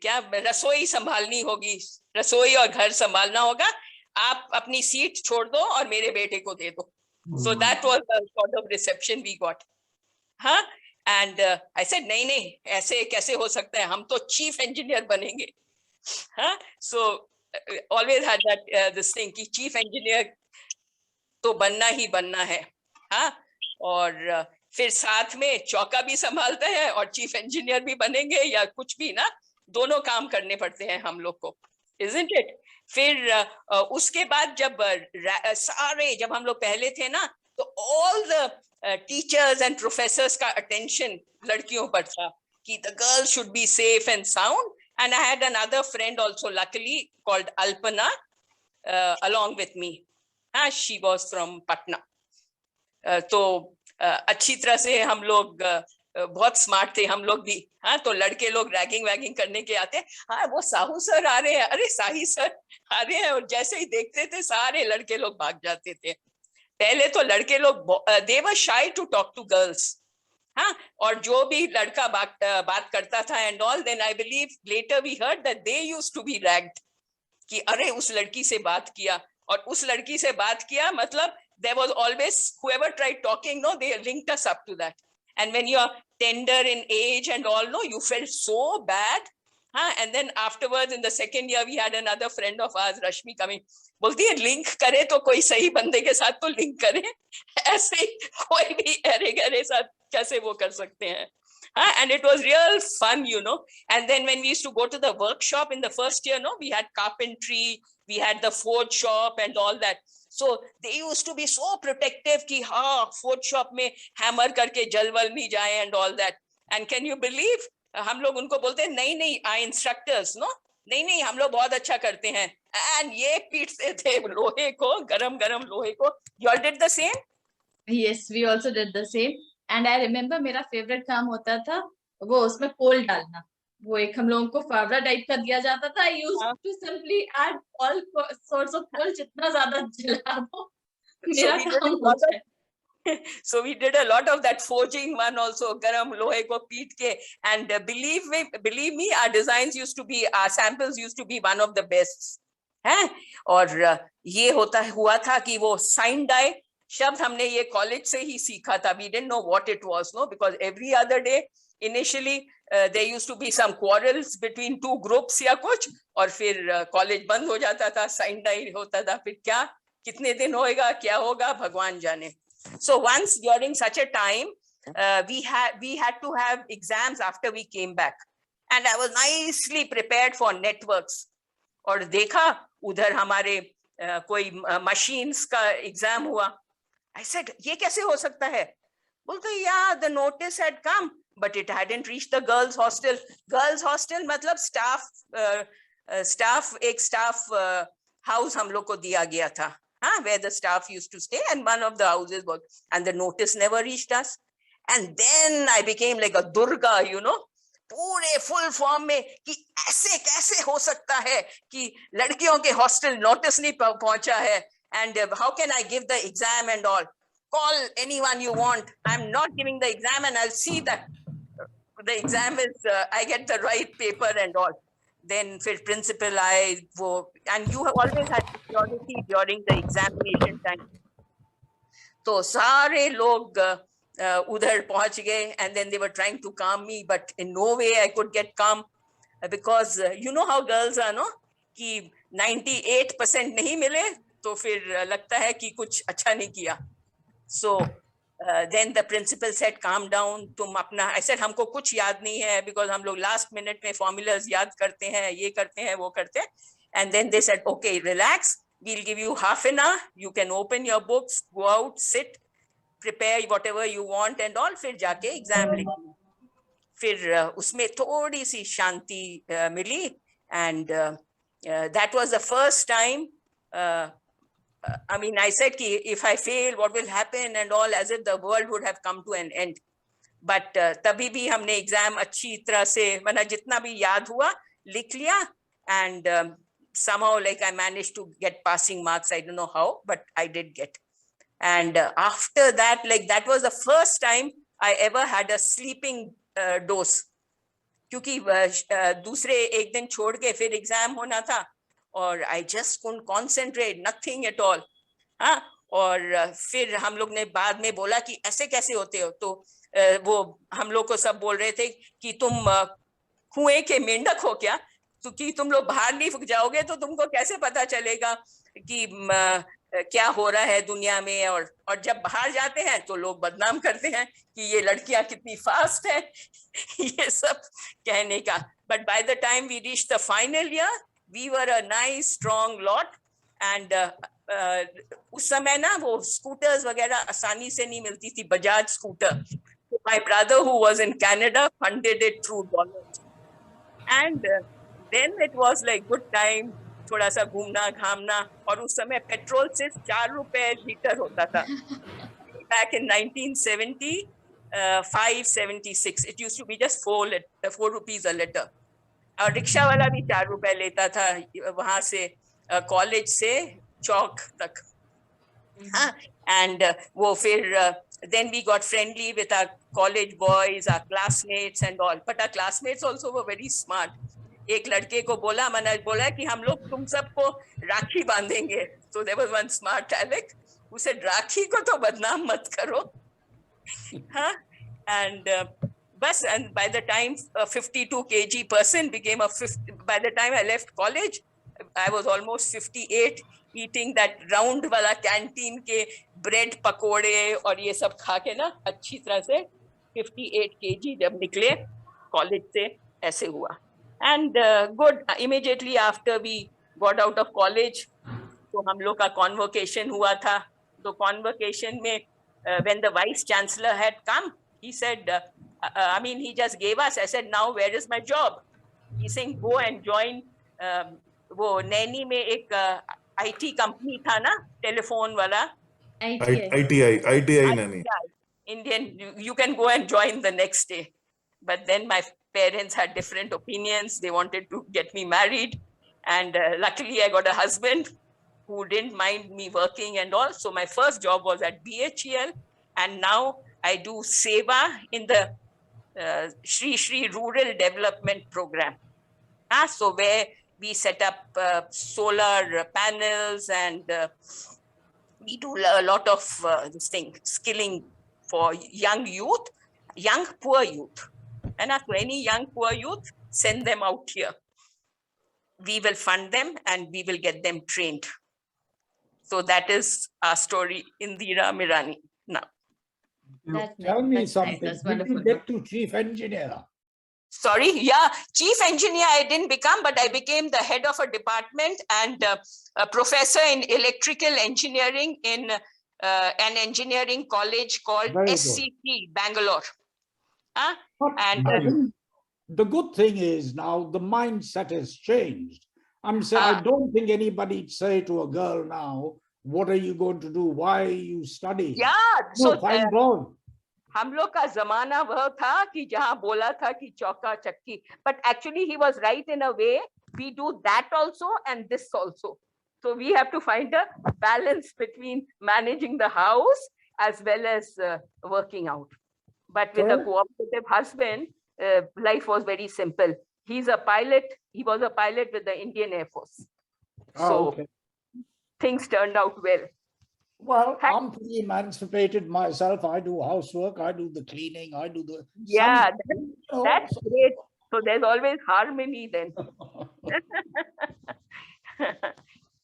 Speaker 19: क्या रसोई संभालनी होगी, रसोई और घर संभालना होगा. आप अपनी सीट छोड़ दो और मेरे बेटे को दे दो. So that was the sort of reception we got. हाँ, and I said नहीं नहीं, ऐसे कैसे हो सकता है, हम तो चीफ इंजीनियर बनेंगे. हाँ, so always had that this thing कि चीफ इंजीनियर तो बनना ही बनना है. हाँ, और फिर साथ में चौका भी संभालता है और चीफ इंजीनियर भी बनेंगे या कुछ भी ना, दोनों काम करने पड़ते हैं हम लोग को, isn't it? फिर उसके बाद जब हम लोग पहले थे ना, तो all the teachers and professors का attention लड़कियों पर था कि the girls should be safe and sound. And I had another friend also, luckily, called Alpana, along with me. She was from Patna. तो अच्छी तरह से हम लोग बहुत स्मार्ट थे हम लोग भी. हाँ, तो लड़के लोग रैगिंग वैगिंग करने के आते, हाँ वो साहू सर आ रहे हैं, अरे साही सर आ रहे हैं, और जैसे ही देखते थे सारे लड़के लोग भाग जाते थे. पहले तो लड़के लोग they were shy to talk to girls. हाँ, और जो भी लड़का बात करता था and all, then I believe later we heard that they used to be ragged कि अरे उस लड़की से बात किया, और उस लड़की से बात किया मतलब there was always whoever tried talking, no, they linked us up to that. And when you are tender in age and all, no, you felt so bad. And then afterwards in the second year we had another friend of ours, Rashmi, coming, बोलती है link करे तो कोई सही बंदे के साथ तो लिंक करे, ऐसे कोई भी अरे गरे साथ कैसे वो कर सकते हैं. And it was real fun, you know. And then when we used to go to the workshop in the first year, no, we had carpentry, we had the forge shop and all that. So they used to be so protective कि हाँ forge shop में hammer करके जलवल नहीं जाए and all that. And can you believe हम लोग उनको बोलते हैं नहीं नहीं, our instructors, no, नहीं नहीं हम लोग बहुत अच्छा करते हैं, and ये पीटते थे लोहे को, गरम गरम लोहे को. You all did the same?
Speaker 2: Yes, we also did the same. And I remember मेरा favorite काम होता था वो उसमें कोल डालना. वो एक हम लोगों को फावड़ा टाइप का दिया जाता था. I used to simply add all sorts of coal, जितना ज़्यादा जला दो मेरा काम हो जाए.
Speaker 19: So we did a lot of that forging one also, garam lohe ko peet ke, and believe me, our designs used to be, our samples used to be one of the best. हैं? और ये हुआ था कि वो sign dye शब्द हमने ये कॉलेज से ही सीखा था. We didn't know what it was, no, because every other day initially there used to be some quarrels between two groups या कुछ, और फिर कॉलेज बंद हो जाता था, sign dye होता था, फिर क्या कितने दिन होएगा क्या होगा भगवान जाने. So once during such a time, we had to have exams after we came back, and I was nicely prepared for networks. और देखा उधर हमारे कोई machines का exam हुआ. I said, ये कैसे हो सकता है? बोलते yeah, the notice had come, but it hadn't reached the girls' hostel. Girls' hostel मतलब staff एक staff house हम लोग को दिया गया था, where the staff used to stay, and one of the houses was, and the notice never reached us. And then I became like a Durga, you know, पूरे full form में कि ऐसे कैसे हो सकता है कि लड़कियों के hostel notice नहीं पहुंचा है, and how can I give the exam and all? Call anyone you want. I'm not giving the exam, and I'll see that the exam is, I get the right paper and all. Then फिर principal and you have always had security during the examination time. तो सारे लोग उधर पहुंच गए, and then they were trying to calm me, but in no way I could get calm, because you know how girls are, no? कि 98% नहीं मिले तो फिर लगता है कि कुछ अच्छा नहीं किया. So then the principal said, calm down, तुम अपना, I said हमको कुछ याद नहीं है, because हम लोग last minute में formulas याद करते हैं, ये करते हैं, वो करते हैं. And then they said, okay, relax, we'll give you half an hour, you can open your books, go out, sit, prepare whatever you want and all, फिर जाके exam लिखो. फिर उसमें थोड़ी सी शांति मिली, and that was the first time. I mean, I said कि if I fail, what will happen and all, as if the world would have come to an end. But तभी भी हमने exam अच्छी तरह से, मतलब जितना भी याद हुआ लिख लिया, and somehow like I managed to get passing marks. I don't know how, but I did get. And after that, like that was the first time I ever had a sleeping dose. क्योंकि दूसरे एक दिन छोड़ के फिर exam होना था, और I just couldn't concentrate, nothing at all. हाँ, और फिर हम लोग ने बाद में बोला कि ऐसे कैसे होते हो, तो वो हम लोग को सब बोल रहे थे कि तुम कुएं के मेंढक हो क्या, तो कि तुम लोग बाहर नहीं जाओगे तो तुमको कैसे पता चलेगा कि क्या हो रहा है दुनिया में, और जब बाहर जाते हैं तो लोग बदनाम करते हैं कि ये लड़कियां कितनी फास्ट है, ये सब कहने का. But by the time we reached the final year, we were a nice strong lot, and उस समय ना वो scooters वगैरह आसानी से नहीं मिलती थी, Bajaj scooter. So my brother who was in Canada funded it through dollars, and then it was like good time, थोड़ा सा घूमना घामना, और उस समय पेट्रोल सिर्फ 4 रुपए लीटर होता था. Back in 1975-76, it used to be just 4 rupees a liter. और रिक्शा वाला भी 4 रुपए लेता था वहां से कॉलेज से चौक तक. And वो फिर then we got friendly with our college boys, our classmates and all. But our classmates also were very smart. एक लड़के को बोला, मनज बोला कि हम लोग तुम सबको राखी बांधेंगे. So there was one smart Alec who said, राखी को तो बदनाम मत करो. हाँ, and bus, and by the time a 52 kg person became a 50, by the time I left college, I was almost 58, eating that round wala canteen के bread पकोड़े और ये सब खा के ना अच्छी तरह से 58 kg जब निकले college से, ऐसे हुआ. And good, immediately after we got out of college, तो हम लोग का convocation हुआ था. तो convocation में when the vice chancellor had come, he said, I mean, he just gave us, I said, now where is my job? He's saying, go and join, वो नैनी में एक IT company था ना, telephone वाला.
Speaker 9: ITI Naini.
Speaker 19: Indian, you can go and join the next day. But then my parents had different opinions. They wanted to get me married. And luckily I got a husband who didn't mind me working and all. So my first job was at BHEL. And now I do Seva in the Shri Shri Rural Development Program. So where we set up solar panels, and we do a lot of this thing, skilling for young youth, young poor youth. And as for any young poor youth, send them out here. We will fund them and we will get them trained. So that is our story, Indira Mirani. Now,
Speaker 3: tell me something. Did you get to chief engineer?
Speaker 19: Sorry, yeah, chief engineer I didn't become, but I became the head of a department and a professor in electrical engineering in an engineering college called SCT, Bangalore.
Speaker 3: And the good thing is now the mindset has changed. I'm saying, I don't think anybody'd say to a girl now, what are you going to do? Why are you studying?
Speaker 19: Yeah,
Speaker 3: No,
Speaker 19: so
Speaker 3: fine, go.
Speaker 19: हम लोग का जमाना वह था कि जहाँ बोला था कि चौका चक्की, but actually he was right in a way. We do that also and this also. So we have to find a balance between managing the house as well as working out. But with a
Speaker 3: Correct.
Speaker 19: cooperative husband, life was very simple. He's a pilot. He was a pilot with the Indian Air Force.
Speaker 3: Oh,
Speaker 19: So
Speaker 3: okay.
Speaker 19: things turned out well.
Speaker 3: Well, I'm pretty emancipated myself. I do housework, I do the cleaning, I do the...
Speaker 19: Yeah,
Speaker 3: some-
Speaker 19: that's great. So there's always harmony then.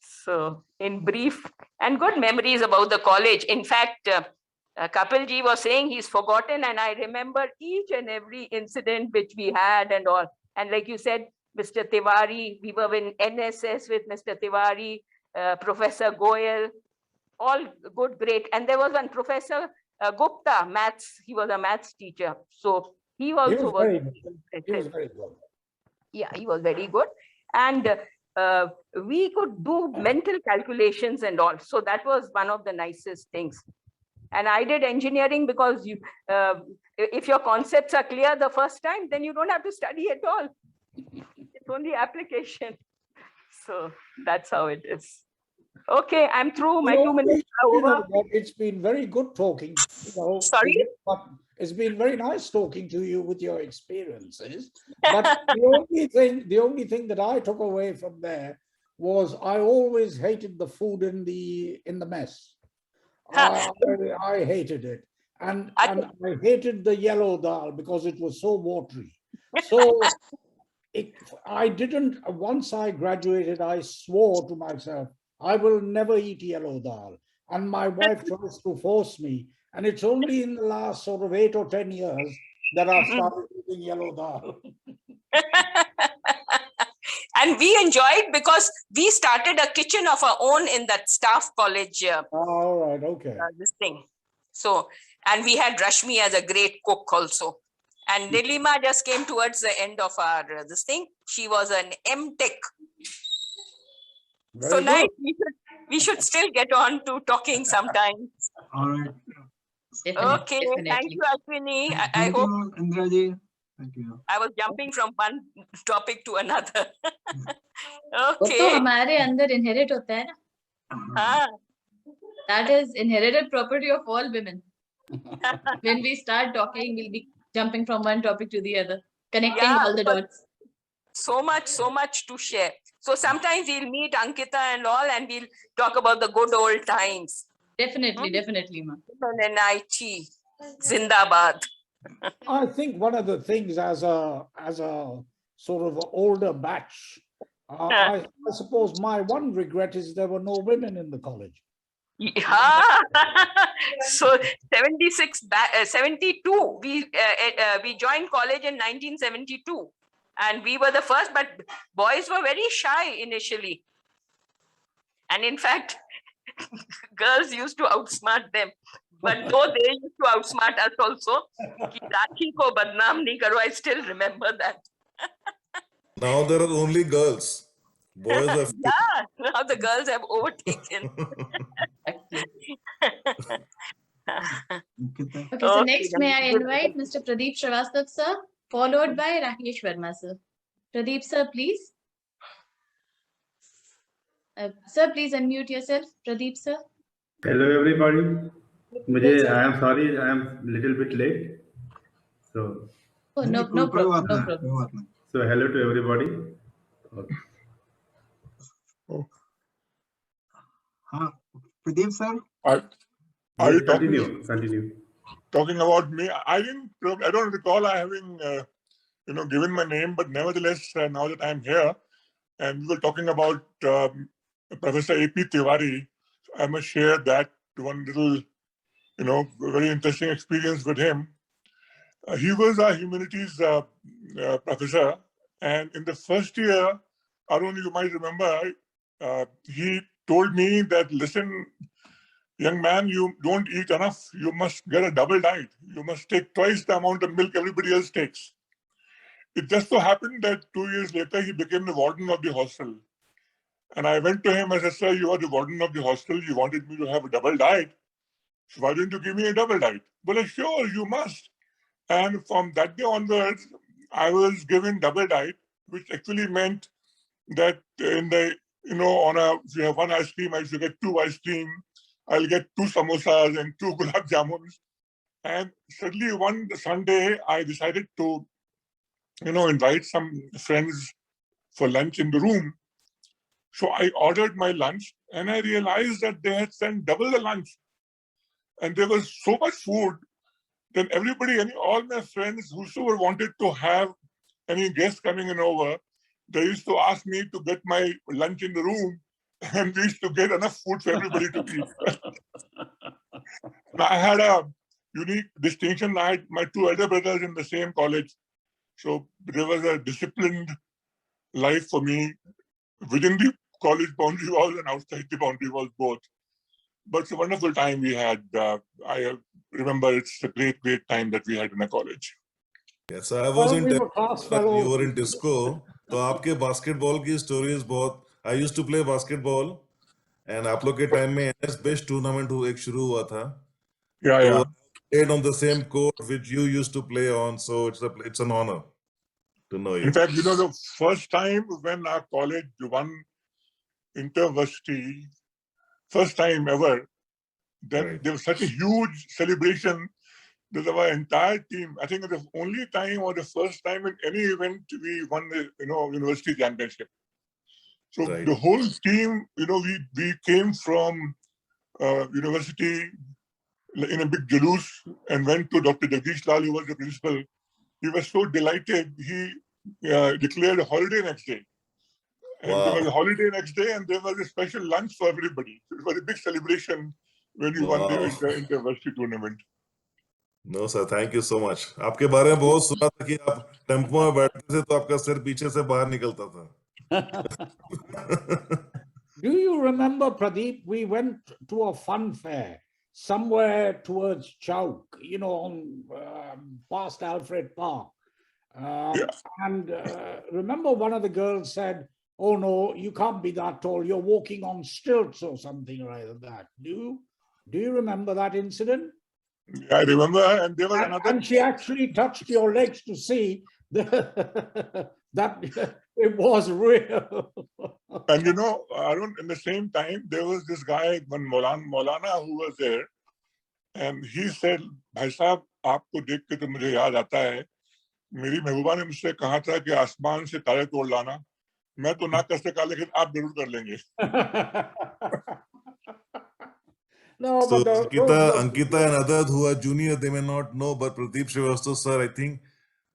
Speaker 19: So in brief, and good memories about the college. In fact, Kapil ji was saying he's forgotten, and I remember each and every incident which we had and all. And like you said, Mr. Tiwari, we were in NSS with Mr. Tiwari, Professor Goyal, all good, great. And there was one Professor Gupta, maths. He was a maths teacher. So he also was
Speaker 3: very good. He was very good.
Speaker 19: Yeah, he was very good. And we could do mental calculations and all. So that was one of the nicest things. And I did engineering because you, if your concepts are clear the first time, then you don't have to study at all. It's only application. So that's how it is. Okay, I'm through. My 2 minutes are
Speaker 3: You know
Speaker 19: over.
Speaker 3: what, it's been very good talking.
Speaker 19: Sorry?
Speaker 3: But it's been very nice talking to you with your experiences. But the only thing that I took away from there was I always hated the food in the mess. I hated it. And I hated the yellow dal because it was so watery. So I didn't, once I graduated, I swore to myself, I will never eat yellow dal. And my wife tries to force me. And it's only in the last sort of 8 or 10 years that I've started eating yellow dal.
Speaker 19: And we enjoyed because we started a kitchen of our own in that staff college.
Speaker 3: All right, okay.
Speaker 19: This thing. So, and we had Rashmi as a great cook also. And Nilima just came towards the end of our this thing. She was an M.Tech. So
Speaker 3: Very
Speaker 19: nice.
Speaker 3: good.
Speaker 19: We should still get on to talking sometime.
Speaker 1: All right.
Speaker 19: Okay, thank you, Ashwini. I
Speaker 1: Thank
Speaker 19: hope
Speaker 1: you, Indra ji. Thank you.
Speaker 19: I was jumping from one topic to another.
Speaker 2: वो तो
Speaker 19: Okay.
Speaker 2: हमारे अंदर inherit होता है ना.
Speaker 19: हाँ.
Speaker 2: That is inherited property of all women. When we start talking, we'll be jumping from one topic to the other, connecting
Speaker 19: Yeah,
Speaker 2: all the
Speaker 19: because
Speaker 2: dots.
Speaker 19: so much to share. So sometimes we'll meet Ankita and all, and we'll talk about the good old times.
Speaker 2: Definitely, definitely, ma'am.
Speaker 19: NIT, Zindabad.
Speaker 3: I think one of the things as a sort of older batch, I suppose my one regret is there were no women in the college.
Speaker 19: Yeah. So 72, we joined college in 1972, and we were the first, but boys were very shy initially. And in fact, girls used to outsmart them. But though they used to outsmart us also, कि राखी को बदनाम नहीं करो, I still remember that.
Speaker 9: Now there are only girls. Boys are
Speaker 19: Yeah, now the girls have overtaken.
Speaker 2: Okay, so next may I invite Mr. Pradeep Srivastava sir, followed by Rakesh Verma sir. Pradeep sir, please. Sir, please unmute yourself. Pradeep sir.
Speaker 15: Hello everybody. I am sorry, I am little bit late. So
Speaker 2: Oh, no problem, no problem.
Speaker 15: So hello to everybody. Okay.
Speaker 1: Pradeep sir.
Speaker 17: Are you
Speaker 15: Continue.
Speaker 17: talking about me? I don't recall I having given my name, but nevertheless, now that I'm here, and we were talking about Professor A.P. Tiwari, I must share that one little, very interesting experience with him. He was a humanities professor, and in the first year, Arun, you might remember, he told me that, listen, young man, you don't eat enough. You must get a double diet. You must take twice the amount of milk everybody else takes. It just so happened that 2 years later, he became the warden of the hostel. And I went to him. I said, "Sir, you are the warden of the hostel. You wanted me to have a double diet. So why didn't you give me a double diet?" Well, sure, you must. And from that day onwards, I was given double diet, which actually meant that in the, if you have one ice cream, I used to get 2 ice cream. I'll get 2 samosas and 2 gulab jamuns. And suddenly one Sunday, I decided to, invite some friends for lunch in the room. So I ordered my lunch and I realized that they had sent double the lunch. And there was so much food. Then everybody, all my friends, whosoever wanted to have any guests coming in over, they used to ask me to get my lunch in the room, and we used to get enough food for everybody to eat. I had a unique distinction. I had my 2 elder brothers in the same college. So there was a disciplined life for me within the college boundary walls and outside the boundary walls both. But it's a wonderful time we had. I remember it's a great, great time that we had in the college.
Speaker 9: Yes, I was in
Speaker 3: we were class fellows.
Speaker 9: you were in disco. तो आपके basketball की stories बहुत. I used to play basketball, and आप लोग के time में NS Best tournament एक शुरू हुआ था.
Speaker 17: Yeah,
Speaker 9: so
Speaker 17: yeah.
Speaker 9: Played on the same court which you used to play on, so it's an honor to know you.
Speaker 17: In fact, the first time when our college won intervarsity, first time ever, then there was such a huge celebration that our entire team, I think the only time or the first time in any event we won the university championship. So the whole team, we came from university in a big jalous and went to Dr. Jagdish Lal, who was the principal. He was so delighted, he declared a holiday next day. And there was a holiday next day, and there was a special lunch for everybody. So it was a big celebration when we won the inter-varsity tournament.
Speaker 9: No, sir, thank you so much. आपके बारे में बहुत सुना था कि आप tempo में बैठते थे तो आपका सिर पीछे से बाहर निकलता था.
Speaker 3: Do you remember, Pradeep, we went to a fun fair somewhere towards Chowk, on past Alfred Park. And remember one of the girls said, "Oh no, you can't be that tall. You're walking on stilts or something like that." Do you remember that incident?
Speaker 17: Yeah, I remember, and there was another.
Speaker 3: And she actually touched your legs to see that it was real.
Speaker 17: And Arun, in the same time, there was this guy, one Maulana, who was there, and he said, "Bhai Sahab, aapko dekh ke to mujhe yaad aata hai, मेरी महबूबा ने मुझसे कहा था कि आसमान से तारे तोड़ लाना. मैं तो ना कर सका, लेकिन आप जरूर कर लेंगे."
Speaker 3: No,
Speaker 9: so
Speaker 3: but
Speaker 9: Ankita and Adad, who are junior, they may not know, but Pradeep Srivastava sir, I think,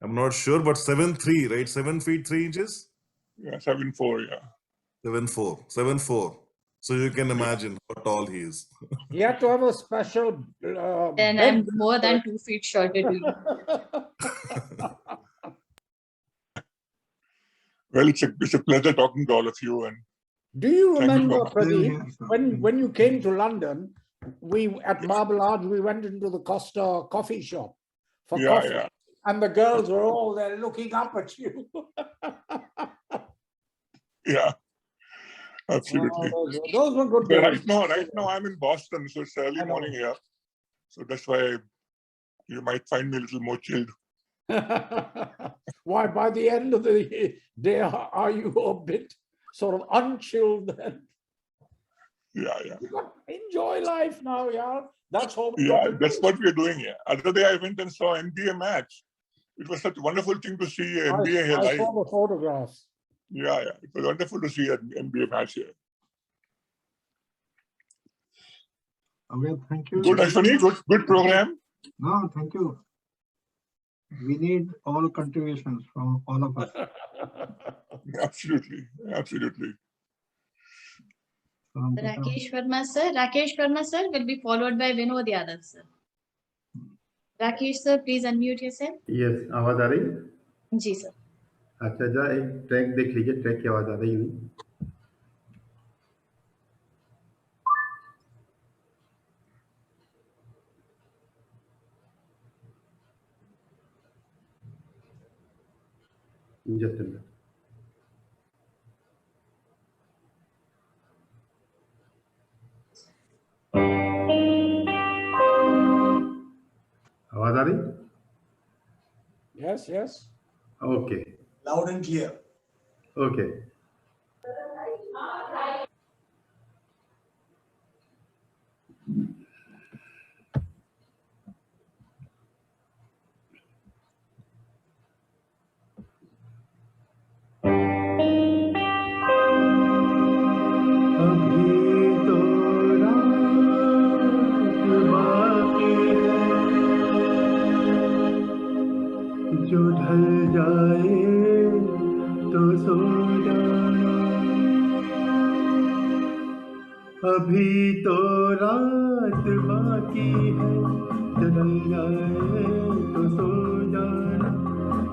Speaker 9: I'm not sure, but 7'3", right? 7 feet 3 inches?
Speaker 17: Yeah, 7'4", yeah.
Speaker 9: 7'4". So you can imagine how tall he is.
Speaker 3: He had to have a special.
Speaker 2: And I'm more than 2 feet shorter to you.
Speaker 17: Well, it's a pleasure talking to all of you. And
Speaker 3: do you remember, Pradeep, when you came to London, at Marble Arch, we went into the Costa coffee shop for coffee, and the girls were all there looking up at you.
Speaker 17: Yeah, absolutely.
Speaker 3: Those were good days.
Speaker 17: Right now I'm in Boston, so it's early morning here. So that's why you might find me a little more chilled.
Speaker 3: Why, by the end of the day, are you a bit sort of unchilled then?
Speaker 17: Yeah.
Speaker 3: Enjoy life now, yeah. That's all.
Speaker 17: That's what we're doing here. Other day I went and saw NBA match. It was such a wonderful thing to see NBA here live.
Speaker 3: I saw the photographs.
Speaker 17: Yeah. It was wonderful to see an NBA match here.
Speaker 1: Okay, thank you.
Speaker 17: Good, Ashwini. Good program.
Speaker 1: No, thank you. We need all contributions from all of us.
Speaker 17: Absolutely.
Speaker 2: Rakesh Verma sir will be followed by Vinod Yadav sir. Rakesh sir, please unmute yourself.
Speaker 15: Yes, आवाज आ रही है?
Speaker 2: जी sir.
Speaker 15: अच्छा, जरा एक track देख लीजिए, track की आवाज आ रही है? Just a minute.
Speaker 3: Yes, yes.
Speaker 15: Okay.
Speaker 12: Loud and clear.
Speaker 15: Okay. जो ढल जाए तो सो जाना, अभी तो रात बाकी है, जो ढल जाए तो सो जाना,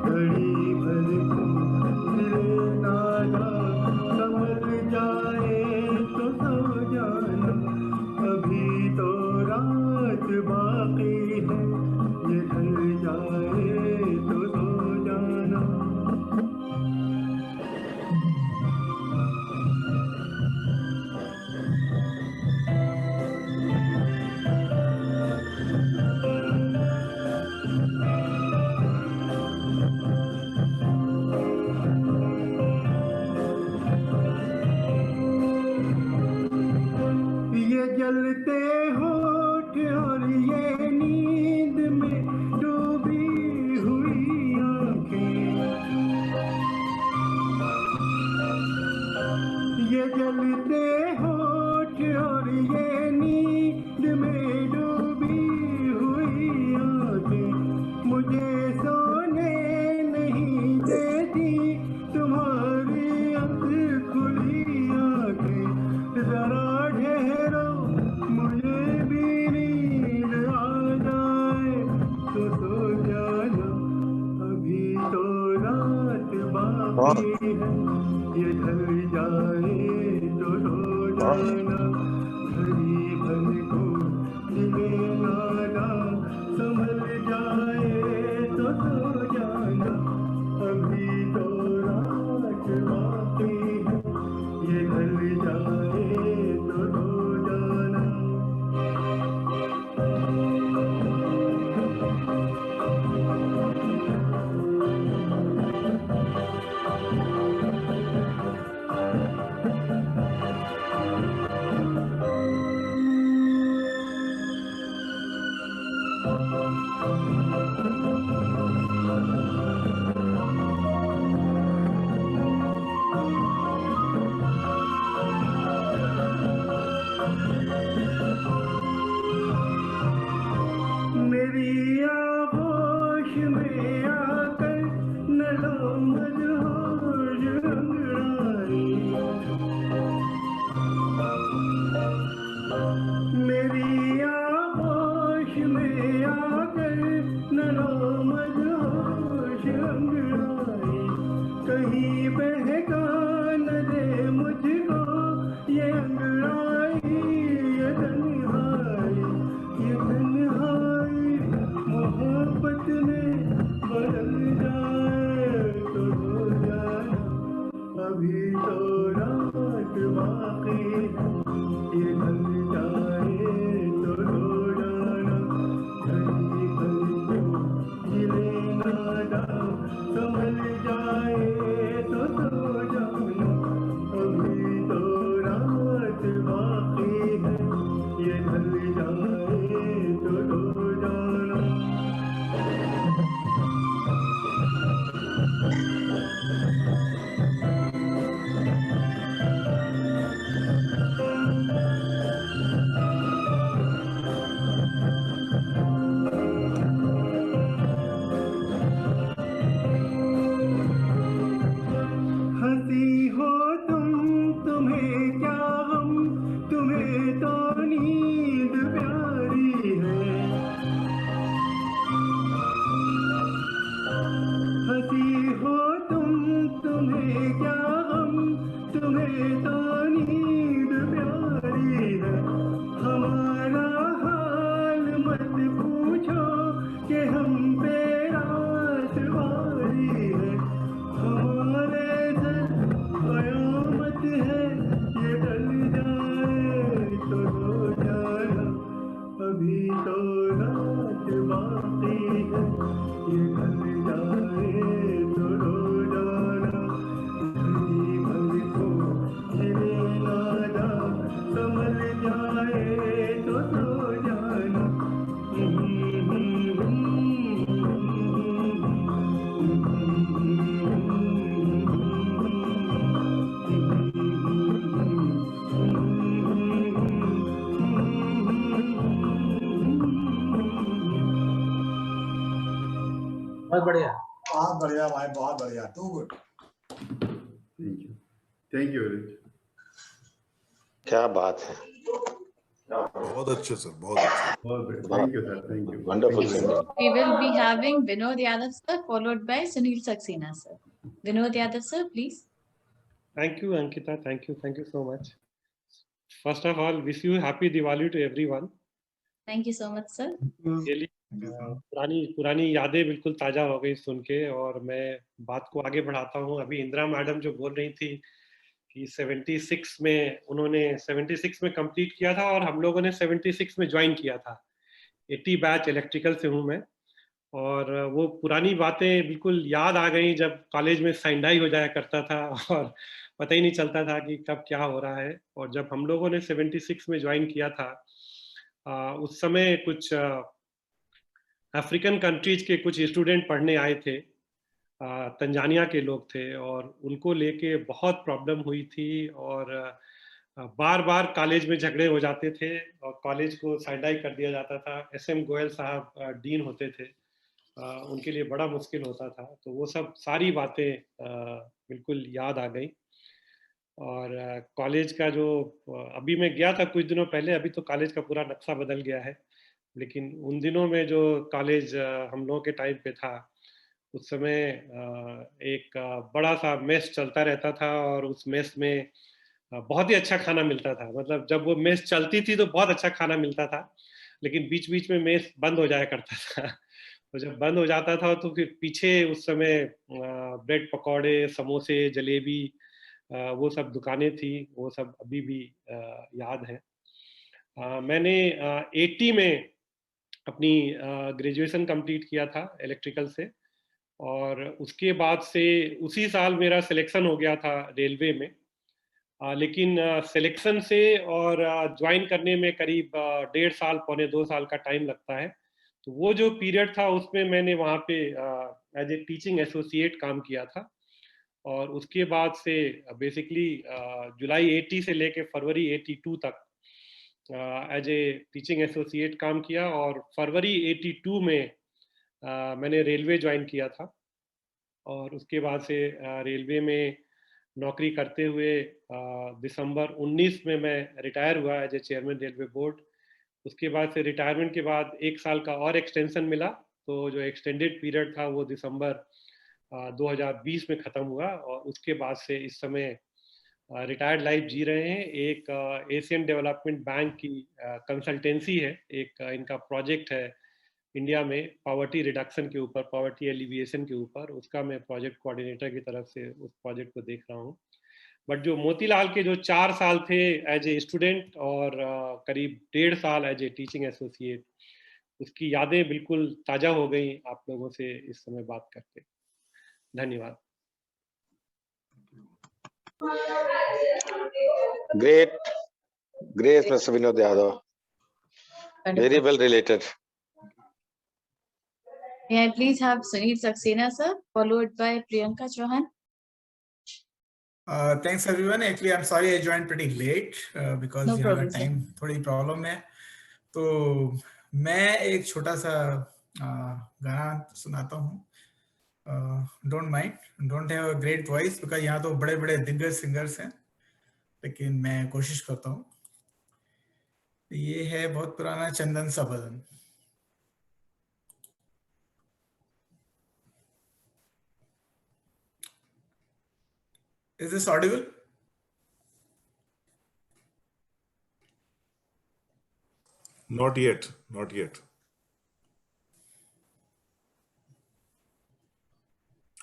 Speaker 15: घड़ी भर को दिल नादा, संभल जाए तो सो जाना, अभी तो रात बाकी है, ये ढल जाए तो सो जाना। ये जलते होठ और ये नींद में डूबी हुई आंखें, ये जलते होठ और ये नींद में डूबी हुई आंखें, मुझे सोने नहीं देती तुम्हारी आंख खुली आंखें, जरा ठहरो मुझे भी नींद आ जाए तो सो जाना, अभी तो रात बाकी है, ये ढल जाए तो सो जाना, घड़ी भर को दिले नादा, संभल जाए तो सो जाना, अभी तो रात बाकी है, ये ढल जाए तो सो जाना। मेरी आगोश में आकर न लो मदहोश अंगड़ाई, मेरी आगोश में आकर न लो मदहोश अंगड़ाई, कहीं बहका न दे मुझको ये अंगड़ाई, ये तन्हाई, ये तन्हाई मोहब्बत में बदल जाए तो हो जाना, अभी तो रात बाकी है, ये ढल जाए तो हो जाना, घड़ी भर को दिले नादा, संभल जाए तो सो जाना, अभी तो रात बाकी है, ये ढल जाए तो हो जाना। हंसी हो तुम, तुम्हें क्या गम, तुम्हें तो नींद प्यारी है, हंसी हो तुम, तुम्हें क्या गम, तुम्हें तो नींद प्यारी है, हमारा हाल मत पूछो कि हम पे रात वारी है, हमारे से कयामत है, ये ढल जाए तो
Speaker 7: बहुत बढ़िया।
Speaker 12: बहुत बढ़िया भाई, बहुत बढ़िया, टू गुड।
Speaker 15: Thank you.
Speaker 14: क्या बात है,
Speaker 9: बहुत अच्छे सर, बहुत अच्छे।
Speaker 15: Thank you sir, thank you.
Speaker 14: Wonderful singing.
Speaker 2: We will be having Vinod Yadav sir followed by Sunil Saxena sir. Vinod Yadav sir, please.
Speaker 20: Thank you, Ankita. Thank you so much. First of all, wish you happy Diwali to everyone.
Speaker 2: Thank you so much sir.
Speaker 20: Really, पुरानी यादें बिल्कुल ताजा हो गई सुन के, और मैं बात को आगे बढ़ाता हूँ। अभी इंदिरा मैडम जो बोल रही थी कि 76 में उन्होंने 76 में कंप्लीट किया था और हम लोगों ने 76 में ज्वाइन किया था। 80 बैच इलेक्ट्रिकल से हूँ मैं, और वो पुरानी बातें बिल्कुल याद आ गई जब कॉलेज में साइंडाई हो जाया करता था और पता ही नहीं चलता था कि कब क्या हो रहा है। और जब हम लोगों ने 76 में ज्वाइन किया था, उस समय कुछ अफ्रीकन कंट्रीज के कुछ स्टूडेंट पढ़ने आए थे, तंजानिया के लोग थे, और उनको लेके बहुत प्रॉब्लम हुई थी, और बार बार कॉलेज में झगड़े हो जाते थे और कॉलेज को साइडाई कर दिया जाता था। SM गोयल साहब डीन होते थे, उनके लिए बड़ा मुश्किल होता था। तो वो सब सारी बातें बिल्कुल याद आ गई। और कॉलेज का जो अभी मैं गया था कुछ दिनों पहले, अभी तो कॉलेज का पूरा नक्शा बदल गया है, लेकिन उन दिनों में जो कॉलेज हम लोगों के टाइम पे था, उस समय एक बड़ा सा मेस चलता रहता था, और उस मेस में बहुत ही अच्छा खाना मिलता था। मतलब जब वो मेस चलती थी तो बहुत अच्छा खाना मिलता था, लेकिन बीच बीच में मेस बंद हो जाया करता था। तो जब बंद हो जाता था तो फिर पीछे उस समय ब्रेड पकौड़े, समोसे, जलेबी, वो सब दुकानें थी, वो सब अभी भी याद है। मैंने 80 में अपनी ग्रेजुएशन कंप्लीट किया था इलेक्ट्रिकल से, और उसके बाद से उसी साल मेरा सिलेक्शन हो गया था रेलवे में। लेकिन सिलेक्शन से और ज्वाइन करने में करीब 1.5 साल, पौने 2 साल का टाइम लगता है। तो वो जो पीरियड था उसमें मैंने वहाँ पे एज ए टीचिंग एसोसिएट काम किया था, और उसके बाद से बेसिकली जुलाई 80 से लेके फरवरी 82 तक एज ए टीचिंग एसोसिएट काम किया, और फरवरी 82 में मैंने रेलवे ज्वाइन किया था। और उसके बाद से रेलवे में नौकरी करते हुए दिसंबर 19 में मैं रिटायर हुआ as a chairman railway board. उसके बाद से रिटायरमेंट के बाद 1 साल का और एक्सटेंशन मिला, तो जो एक्सटेंडेड पीरियड था वो दिसंबर 2020 में ख़त्म हुआ, और उसके बाद से इस समय रिटायर्ड लाइफ जी रहे हैं। एक एशियन डेवलपमेंट बैंक की कंसल्टेंसी है, एक इनका प्रोजेक्ट है इंडिया में पॉवर्टी रिडक्शन के ऊपर, पॉवर्टी एलिविएशन के ऊपर, उसका मैं प्रोजेक्ट कोऑर्डिनेटर की तरफ से उस प्रोजेक्ट को देख रहा हूँ। बट जो मोतीलाल के जो 4 साल थे एज ए स्टूडेंट और करीब 1.5 साल एज ए टीचिंग एसोसिएट, उसकी यादें बिल्कुल ताज़ा हो गई आप लोगों से इस समय बात करके। धन्यवाद।
Speaker 14: Great, Mr. Vinod Yadav. Very well related.
Speaker 2: May I please have Sunil Saxena sir, followed by Priyanka Chauhan.
Speaker 21: Thanks everyone. Actually, I'm sorry I joined pretty late because
Speaker 2: No problem, sir.
Speaker 21: Time थोड़ी problem है। तो मैं एक छोटा सा गाना सुनाता हूँ। Don't mind, don't have a great voice because यहाँ तो बड़े बड़े दिग्गज सिंगर्स हैं, लेकिन मैं कोशिश करता हूँ। ये है बहुत पुराना चंदन सा बदन। Is this audible?
Speaker 9: Not yet, not yet.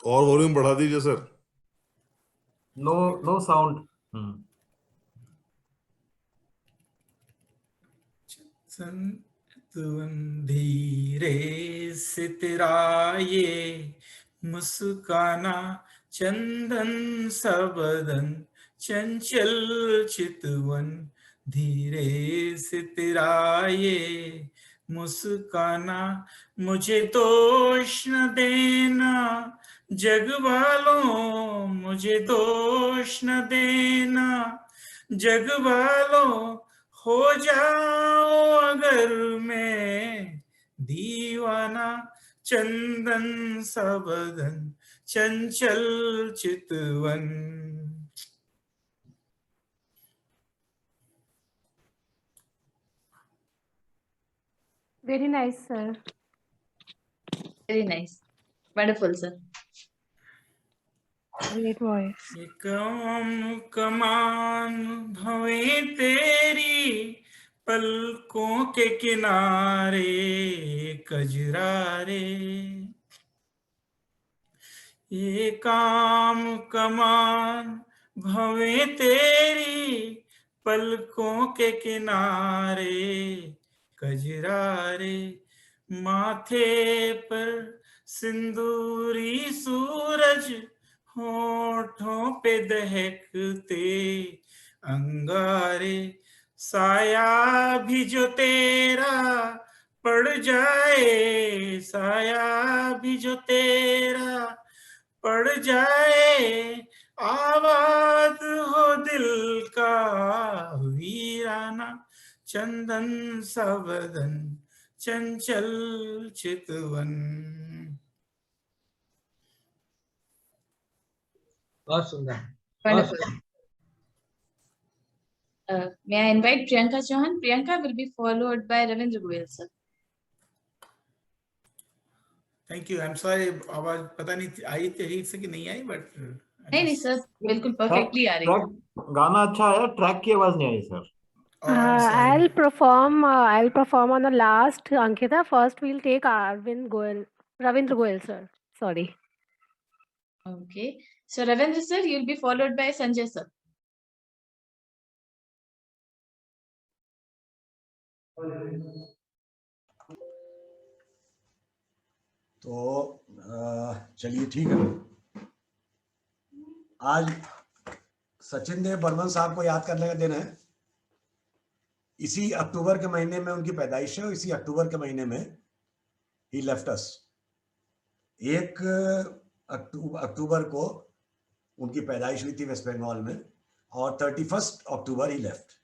Speaker 9: और वॉल्यूम बढ़ा दीजिए सर।
Speaker 8: No sound.
Speaker 21: धीरे से तेरा ये मुस्काना, चंदन सा बदन, चंचल चितवन, धीरे से तेरा ये मुस्काना, मुझे दोष न देना जग वालों, मुझे दोष न देना जग वालों, हो जाओ अगर मैं दीवाना, चंदन सा बदन चंचल चितवन।
Speaker 4: Very nice, sir.
Speaker 2: Very nice. Wonderful, sir.
Speaker 4: Great voice.
Speaker 21: ये कमान भवे तेरी पलकों के किनारे कजरारे। ये काम कमान भवे तेरी पलकों के किनारे कजरारे। माथे पर सिंदूरी सूरज होठों पे दहकते अंगारे। साया भी जो तेरा पड़ जाए, साया भी जो तेरा पड़ जाए, आवाज हो दिल का वीराना। चंदन सा बदन चंचल चितवन।
Speaker 10: बहुत सुंदर।
Speaker 2: Wonderful. May I invite Priyanka Chauhan? Priyanka will be followed by Ravindra Goyal, sir.
Speaker 21: Thank you. I am sorry, आवाज पता नहीं आई ठीक से कि नहीं आई, बट
Speaker 2: नहीं सर, बिल्कुल परफेक्टली आ रही है।
Speaker 8: गाना अच्छा आया, ट्रैक की आवाज नहीं आई sir.
Speaker 4: I'll perform on the last, Ankita. First we'll take Ravindra Goyal, sir. Sorry.
Speaker 2: Okay. So Ravindra sir, you'll be followed by Sanjay sir.
Speaker 12: तो चलिए ठीक है। आज सचिन देव बर्मन साहब को याद करने का दिन है। इसी अक्टूबर के महीने में उनकी पैदाइश है, इसी अक्टूबर के महीने में ही लेफ्ट अस। 1 अक्टूबर को उनकी पैदाइश हुई थी वेस्ट बंगाल में, और 31 अक्टूबर ही लेफ्ट।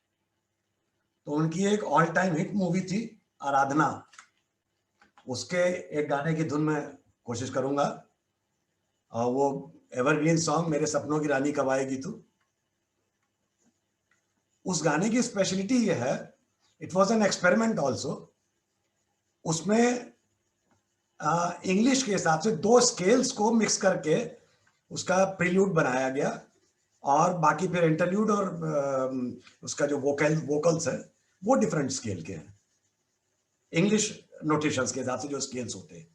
Speaker 12: तो उनकी एक ऑल टाइम हिट मूवी थी आराधना, उसके एक गाने की धुन में कोशिश करूंगा, और वो एवरग्रीन सॉन्ग मेरे सपनों की रानी कब आएगी तू। उस गाने की स्पेशलिटी ये है, it was an experiment also. उसमें इंग्लिश के हिसाब से 2 स्केल्स को मिक्स करके उसका प्रील्यूड बनाया गया, और बाकी फिर इंटरल्यूड और उसका जो वोकल्स है वो डिफरेंट स्केल के हैं, इंग्लिश नोटेशंस के हिसाब से जो स्केल्स होते हैं।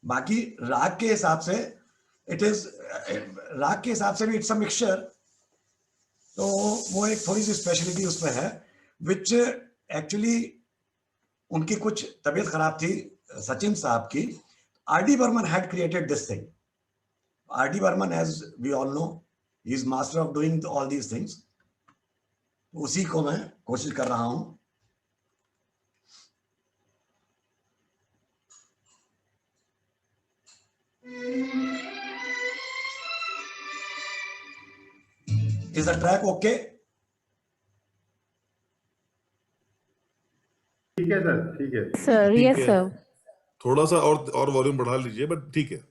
Speaker 12: बाकी राग के हिसाब से राग के हिसाब से भी इट्स अ मिक्सचर। तो वो एक थोड़ी सी स्पेशलिटी उसमें है, विच एक्चुअली उनकी कुछ तबीयत खराब थी सचिन साहब की। R D. Burman had created this thing. R.D. Burman, as we all know, he is master of doing all these things. उसी को मैं कोशिश कर रहा हूं। Is the track okay?
Speaker 15: ठीक है सर, ठीक है
Speaker 4: Sir, yes,
Speaker 9: है।
Speaker 4: sir.
Speaker 9: थोड़ा सा और वॉल्यूम बढ़ा लीजिए, बट ठीक है।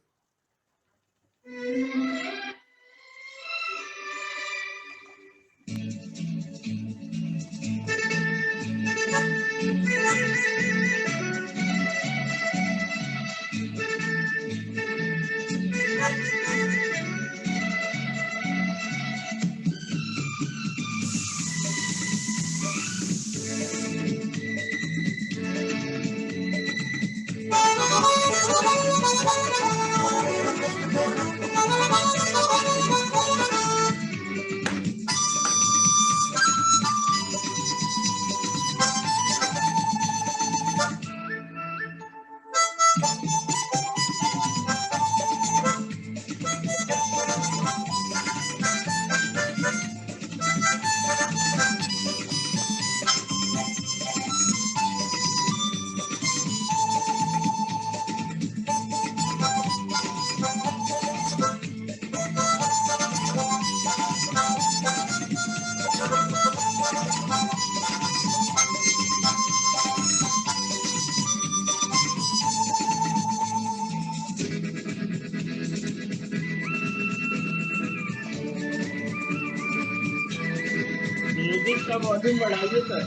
Speaker 8: इसका वॉल्यूम बढ़ाइए सर।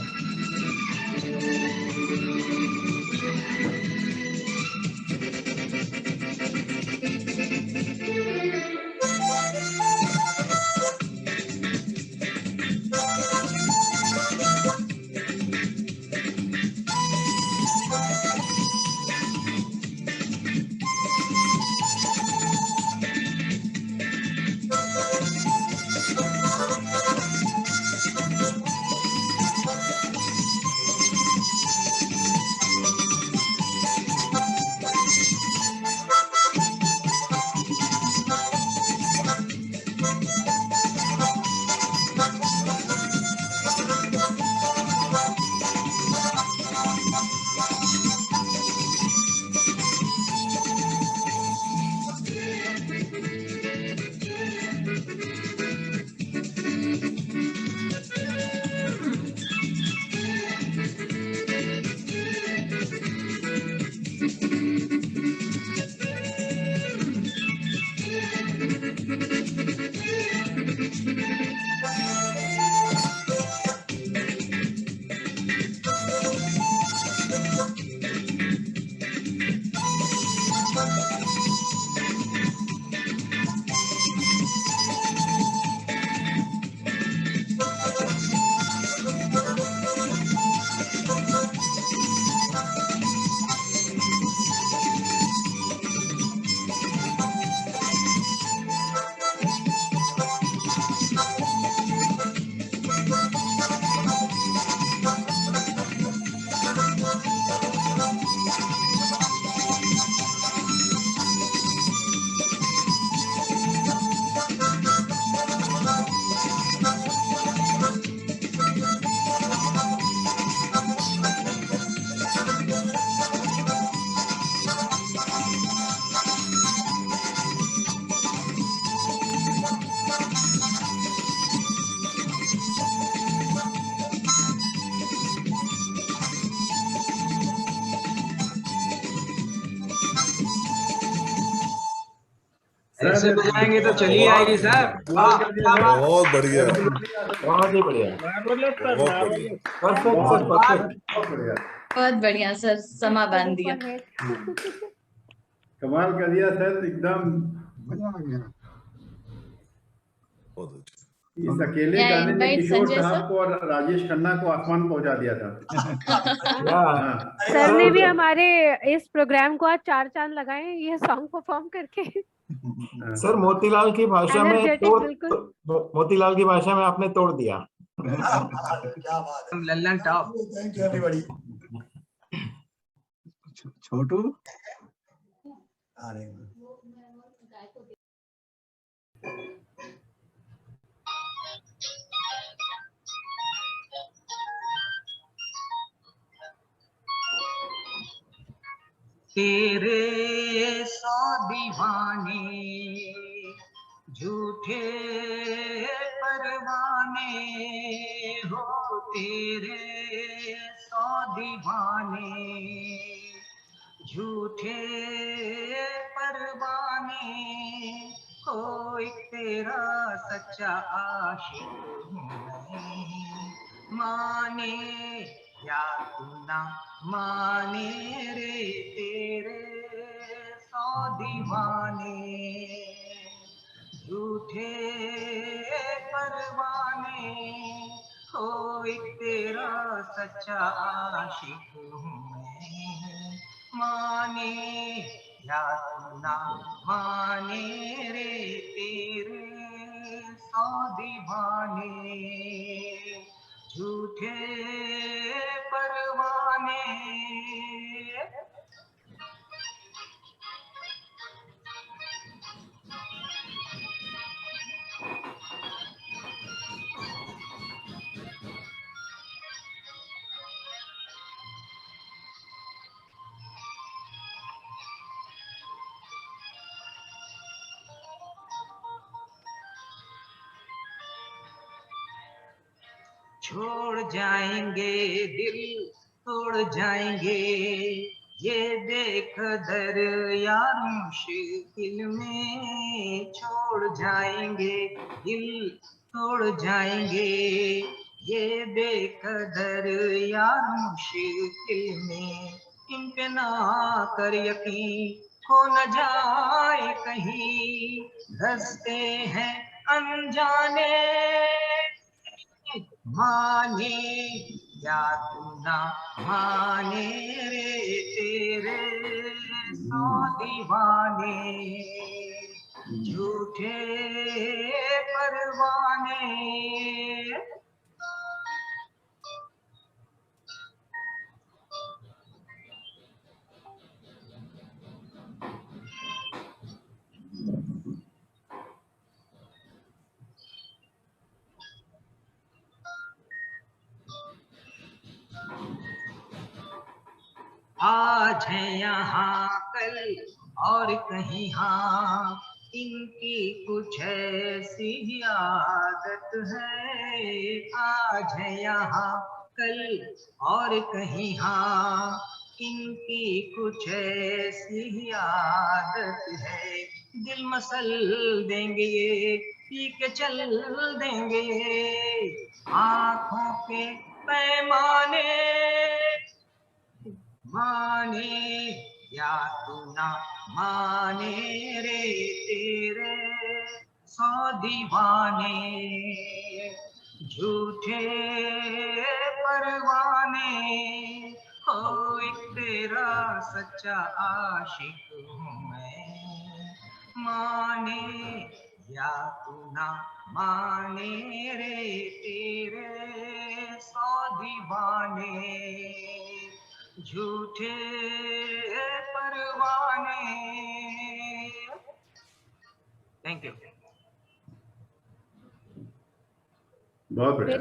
Speaker 5: ऐसे बजाएंगे तो चली आएगी सर।
Speaker 9: बहुत बढ़िया,
Speaker 8: बहुत ही बढ़िया,
Speaker 2: बहुत बढ़िया सर, समा बांध दिया।
Speaker 15: कमाल कर दिया सर, एकदम इस अकेले
Speaker 2: Yeah,
Speaker 15: गाने ने
Speaker 2: invite
Speaker 15: किशोर
Speaker 2: संजय
Speaker 15: साहब
Speaker 2: sir.
Speaker 15: को और राजेश खन्ना को आसमान पहुंचा दिया था। हाँ।
Speaker 4: सर ने भी हमारे इस प्रोग्राम को आज 4 चांद लगाए हैं ये सॉन्ग परफॉर्म करके।
Speaker 8: सर मोतीलाल की भाषा में
Speaker 4: Energetic, बिल्कुल।
Speaker 8: मोतीलाल की भाषा में आपने तोड़ दिया।
Speaker 5: क्या बात है, Lallan top. Thank you everybody.
Speaker 1: Chhotu
Speaker 5: तेरे 100 दीवाने झूठे परवाने हो, तेरे 100 दीवाने झूठे परवाने हो, एक तेरा सच्चा आशिक हूँ, माने या तू ना माने रे, तेरे 100 दीवाने झूठे परवाने हो, एक तेरा सच्चा आशिक हूँ मैं, माने या तू ना माने रे, तेरे 100 दीवाने झूठे परवाने। छोड़ जाएंगे दिल तोड़ जाएंगे, ये देख दरिया मुश्किल में छोड़ जाएंगे, दिल तोड़ जाएंगे, ये बेकदर यार मुश्किल में, इन पे ना कर यकीन, हो न जाए कहीं, धंसते हैं अनजाने, माने या तू ना माने रे तेरे सौ दीवाने, झूठे परवाने। आज है यहाँ कल और कहीं हाँ, इनकी कुछ ऐसी आदत है। आज है यहाँ कल और कहीं हाँ, इनकी कुछ ऐसी आदत है। दिल मसल देंगे ये, पी के चल देंगे, आँखों के पैमाने, माने या तू ना माने रे तेरे सौ दीवाने, झूठे परवाने। हो एक तेरा सच्चा आशिक हूँ मैं, माने या तू ना माने रे तेरे सौ दीवाने, झूठे परवाने। Thank you.
Speaker 15: बहुत बढ़िया,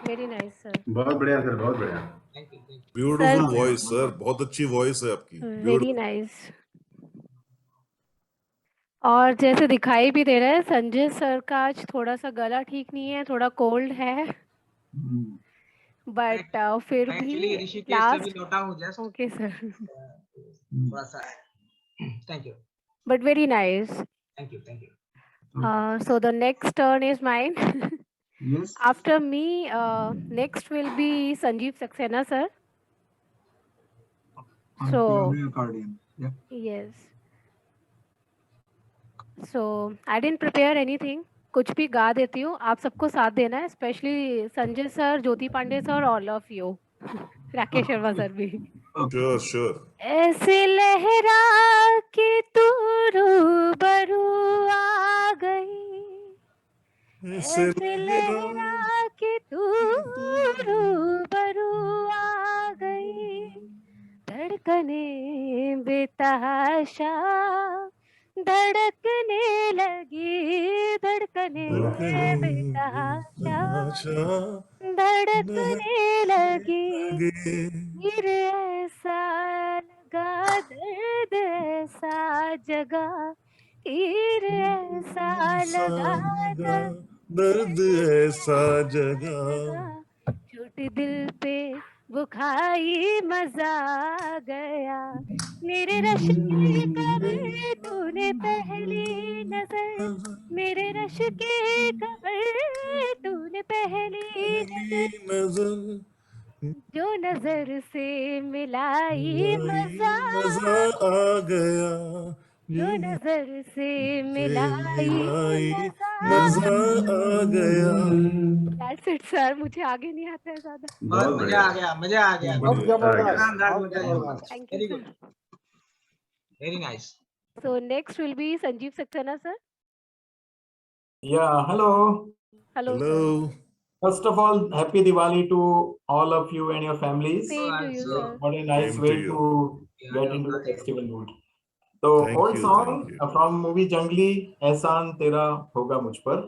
Speaker 4: वेरी नाइस सर।
Speaker 15: बहुत बढ़िया सर, बहुत बढ़िया।
Speaker 9: ब्यूटीफुल वॉइस सर, बहुत अच्छी वॉइस है आपकी।
Speaker 4: Very nice. और जैसे दिखाई भी दे रहा है संजय सर का आज थोड़ा सा गला ठीक नहीं है, थोड़ा कोल्ड है, बट फिर भी
Speaker 5: ऋषिकेश से भी
Speaker 4: लास्ट
Speaker 5: लौटा हूँ जस्ट।
Speaker 4: ओके सर,
Speaker 5: थोड़ा सा। Thank you.
Speaker 4: But very nice.
Speaker 5: Thank you, thank you.
Speaker 4: So the next turn is mine.
Speaker 1: Yes.
Speaker 4: After me, next will be Sanjeev Saxena sir. So
Speaker 1: accordion. Yeah.
Speaker 4: yes. So I didn't prepare anything. कुछ भी गा देती हूँ, आप सबको साथ देना है, specially Sanjay sir, Jyoti Pandey sir, all of you, Rakesh Sharma sir भी।
Speaker 9: Sure, sure.
Speaker 4: ऐसे लहरा के तू रूबरू आ गई, ऐसे लहरा के तू रूबरू आ गई, धड़कने बेतहाशा धड़कने लगी, धड़कने बेतहाशा धड़कने लगी, फिर ऐसा लगा दर्द ऐसा जगा, फिर ऐसा लगा
Speaker 9: दर्द ऐसा जगा,
Speaker 4: छोटे दिल पे वो खाई मजा आ गया, मेरे रश के कमर तूने पहली नजर, मेरे रश के कमर तूने पहली नजर, जो नजर से मिलाई मजा
Speaker 9: आ गया,
Speaker 4: जो नजर से मिलाई
Speaker 9: मजा आ गया।
Speaker 4: That's it sir, मुझे आगे नहीं आता है ज्यादा।
Speaker 5: बहुत मजा आ गया, मजा आ गया।
Speaker 4: Thank you sir.
Speaker 5: Very nice.
Speaker 4: So next will be Sanjeev Saxena sir.
Speaker 8: Yeah, hello.
Speaker 4: Hello.
Speaker 9: Hello.
Speaker 8: First of all, happy Diwali to all of you and your families.
Speaker 4: Same to you sir.
Speaker 8: What a nice
Speaker 9: Same
Speaker 8: way
Speaker 9: to you.
Speaker 8: to get into the festival mood. So,
Speaker 9: Thank
Speaker 8: old
Speaker 9: you,
Speaker 8: song
Speaker 9: thank you.
Speaker 8: from movie Jangli, एहसान तेरा होगा मुझ पर.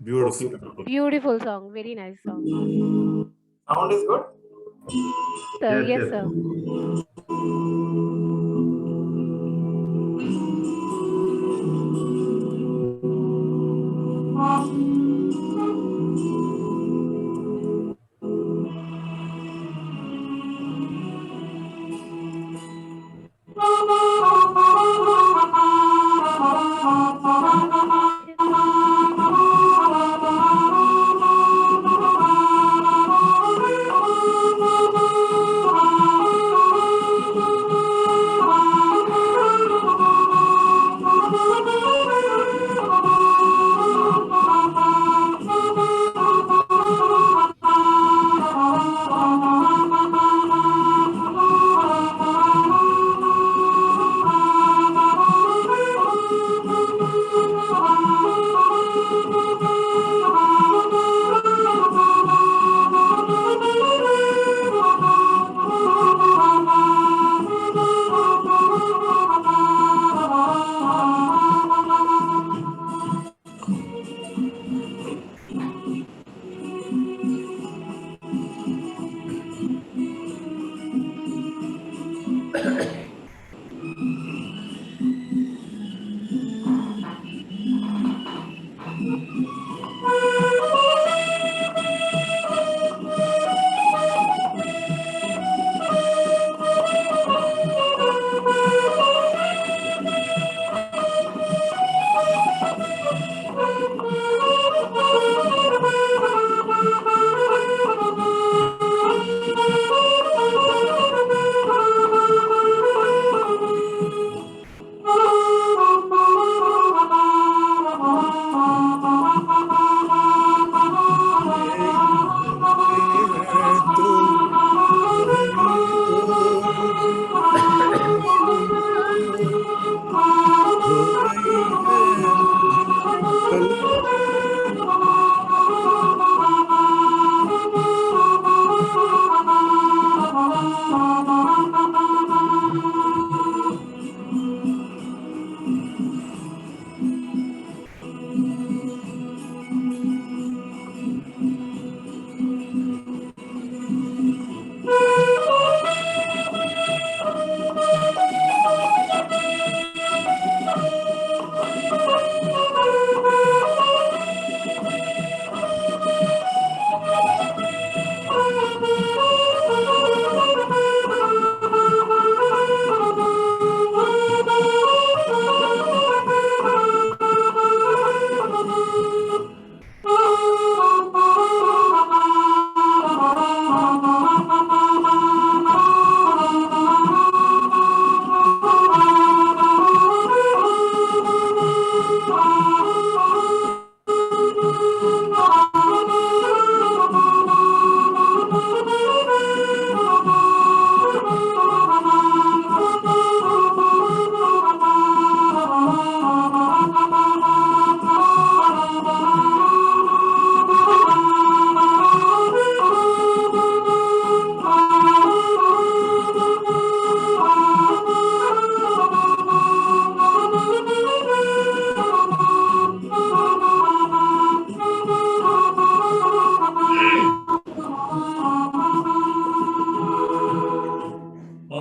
Speaker 9: Beautiful.
Speaker 4: Beautiful song, very nice song.
Speaker 8: Sound is good?
Speaker 4: Sir,
Speaker 15: Yes,
Speaker 4: yes
Speaker 15: yes.
Speaker 4: sir.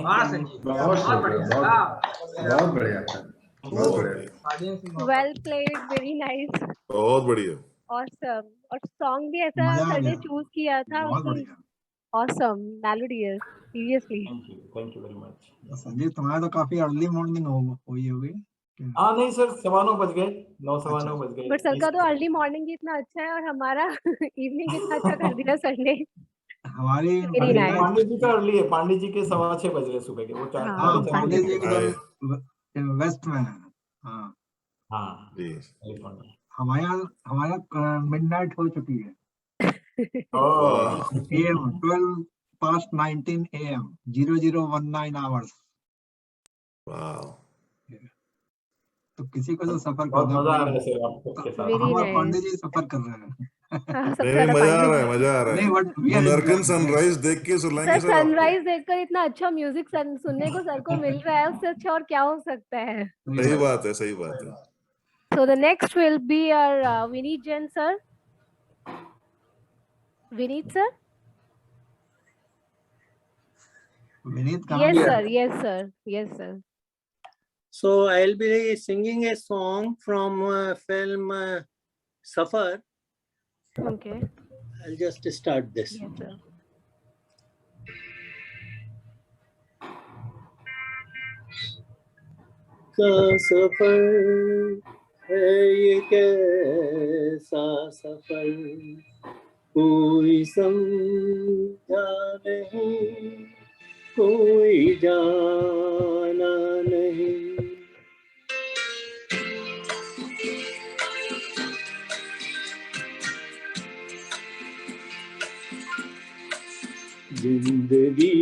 Speaker 5: वाह संजीव,
Speaker 15: बहुत
Speaker 5: बहुत बढ़िया,
Speaker 15: शुक्रिया, बहुत बढ़िया था, बहुत बढ़िया।
Speaker 4: वेल प्लेड, वेरी नाइस,
Speaker 9: बहुत बढ़िया।
Speaker 4: ऑसम। और सॉन्ग भी ऐसा
Speaker 1: मजा आ
Speaker 4: सर ने
Speaker 1: गया,
Speaker 4: चूज किया था,
Speaker 1: बहुत
Speaker 4: बिल्कुल
Speaker 1: बढ़िया।
Speaker 4: Awesome, melodious, seriously.
Speaker 8: Thank you very much.
Speaker 1: Sanjeev तुम्हारा तो काफी अर्ली मॉर्निंग हुई होगी।
Speaker 8: हाँ नहीं सर, 9:15 बज गए, 9:15 बज गए।
Speaker 4: बट सर का तो अर्ली मॉर्निंग ही इतना अच्छा है और हमारा इवनिंग इतना अच्छा कर दिया सर ने।
Speaker 1: हमारी
Speaker 4: वेरी नाइस।
Speaker 8: पांडे जी का अर्ली है, पांडे जी के 6:15 बज गए सुबह के, वो
Speaker 1: हाँ, पांडे जी एकदम वेस्ट में है। हाँ
Speaker 8: हाँ
Speaker 9: जी,
Speaker 1: हमारा मिडनाइट हो चुकी है।
Speaker 9: वाह,
Speaker 1: AM 12:19 AM 0019 आवर्स।
Speaker 9: वाह।
Speaker 1: तो किसी को तो सफर
Speaker 8: बहुत
Speaker 1: करना
Speaker 8: मजा आ रहा है
Speaker 1: पड़ेगा।
Speaker 8: सर आपके साथ।
Speaker 4: वेरी
Speaker 1: हम और
Speaker 4: नाइस।
Speaker 1: पांडे जी सफर कर रहे हैं।
Speaker 4: सबसे
Speaker 9: नहीं
Speaker 4: ज्यादा
Speaker 9: मजा आ
Speaker 4: पांडे
Speaker 9: रहा है,
Speaker 4: जी।
Speaker 9: मजा आ रहा
Speaker 1: नहीं
Speaker 9: है।
Speaker 1: बट वी आर
Speaker 9: मुनरकन सनराइज देख के
Speaker 4: सर
Speaker 9: सुलाएंगे सर आपको।
Speaker 4: सनराइज देखकर इतना अच्छा म्यूजिक सुनने को सर को मिल रहा है, उससे अच्छा और क्या हो सकता है।
Speaker 9: सही बात है, सही बात है।
Speaker 4: So the next will be our Vineet Jain sir. Vineet sir?
Speaker 1: Vineet
Speaker 4: Yes
Speaker 1: कहाँ
Speaker 4: sir, yes sir, yes sir.
Speaker 10: So I'll be singing a song from film Safar.
Speaker 4: Okay.
Speaker 10: I'll just start this.
Speaker 4: Yes sir.
Speaker 10: का सफर है ये कैसा सफर, कोई समझा नहीं, कोई जाना नहीं। जिंदगी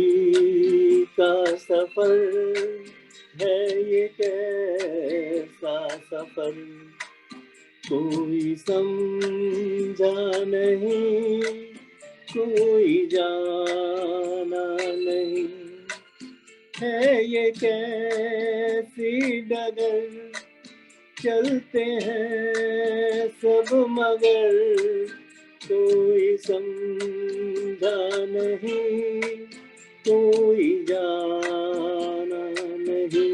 Speaker 10: का सफर है ये कैसा सफर, कोई समझा नहीं, कोई जाना नहीं। है ये कैसी डगर, चलते हैं सब मगर, कोई समझा नहीं, कोई जाना नहीं।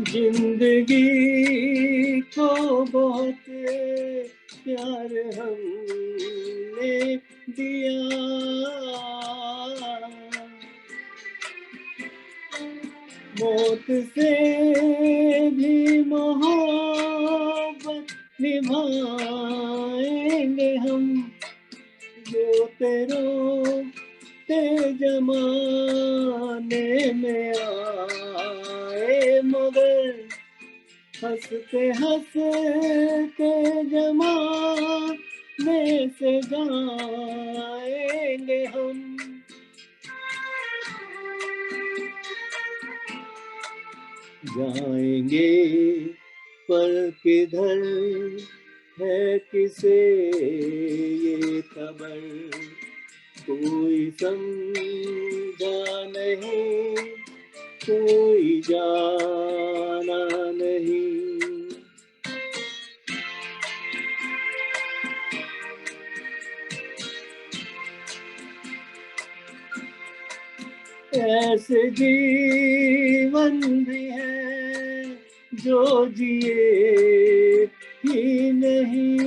Speaker 10: जिंदगी को बहुत प्यार हमने दिया, मौत से भी मोहब्बत निभाएंगे हम, जो तेरे जमाने में आए मगर, हंसते हंसते जमाने से जाएंगे हम। जाएंगे पर किधर है किसे ये खबर, कोई समझा नहीं, कोई जाना नहीं। ऐसे जीवन भी है जो जिए ही नहीं,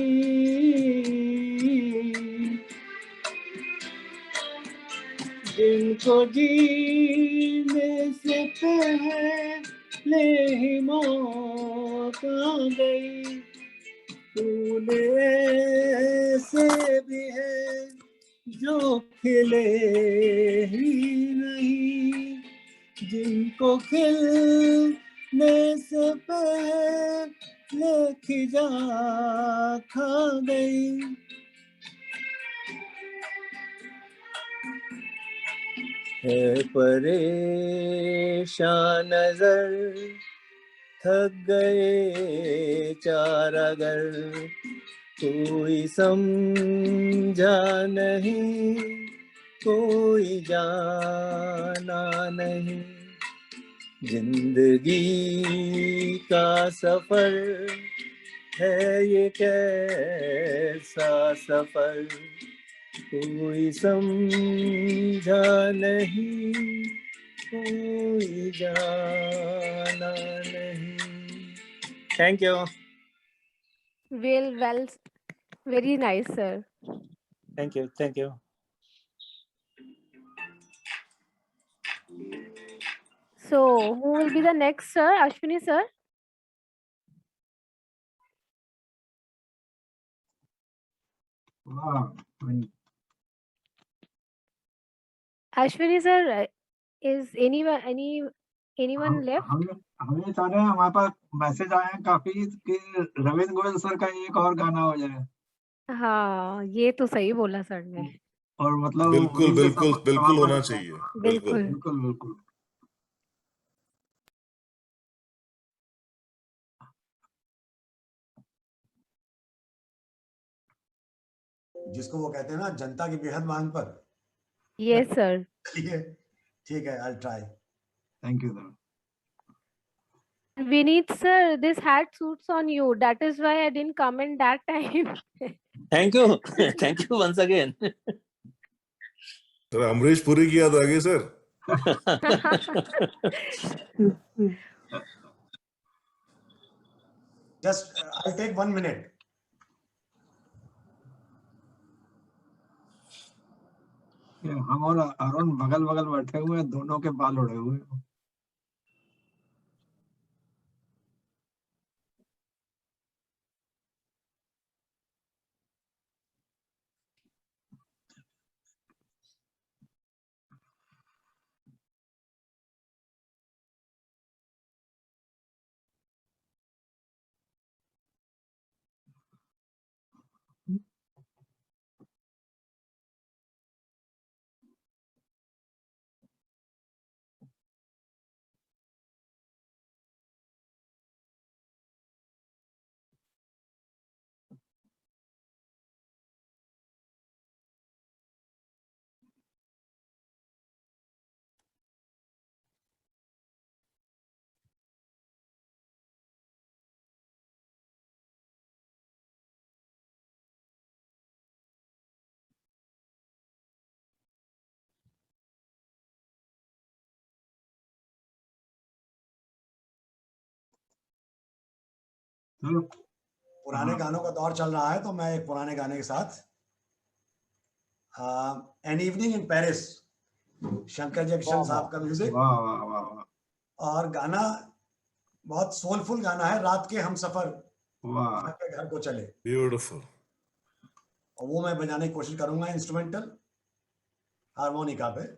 Speaker 10: जिनको जीने से पहले ही मौत आ गई। फूल ऐसे भी है जो खिले ही नहीं, जिनको खिलने से पहले खिजा खा गई। है परेशान नजर, थक गए चारागर, कोई समझा नहीं, कोई जाना नहीं, जिंदगी का सफर है ये कैसा सफर, कोई समझा नहीं, कोई जाना नहीं। Thank you.
Speaker 4: Well, very nice, sir.
Speaker 10: Thank you. Thank you.
Speaker 4: So, who will be the next, sir? Ashwini, sir?
Speaker 1: Wow.
Speaker 4: Ashwini, sir, is anyone left?
Speaker 1: हमें चाह रहे हैं, हमारे पास मैसेज आए हैं काफी कि रविंद्र गोयल सर का एक और गाना हो जाए।
Speaker 4: हाँ, ये तो सही बोला सर ने।
Speaker 1: और मतलब
Speaker 9: बिल्कुल बिल्कुल बिल्कुल होना चाहिए।
Speaker 4: बिल्कुल
Speaker 1: बिल्कुल बिल्कुल।
Speaker 12: जिसको वो कहते हैं ना जनता की बेहद मांग पर।
Speaker 4: Yes, sir.
Speaker 12: ठीक है, I'll try.
Speaker 1: Thank you, sir.
Speaker 4: Vineet, sir, this hat suits on you. That is why I didn't comment that time.
Speaker 10: Thank you. Thank you once again.
Speaker 9: Sir Amrish Puri की याद आ गई sir.
Speaker 12: Just I'll take 1 minute.
Speaker 1: हम और अरुण बगल बगल बैठे हुए हैं, दोनों के बाल उड़े हुए हैं।
Speaker 12: पुराने गानों का दौर चल रहा है, तो मैं एक पुराने गाने के साथ an evening in Paris, Shankar Jackson साहब का म्यूजिक। और गाना बहुत सोलफुल गाना है, रात के हम सफर के घर को चले।
Speaker 9: ब्यूटीफुल।
Speaker 12: और वो मैं बजाने की कोशिश करूंगा इंस्ट्रूमेंटल हारमोनिका पे।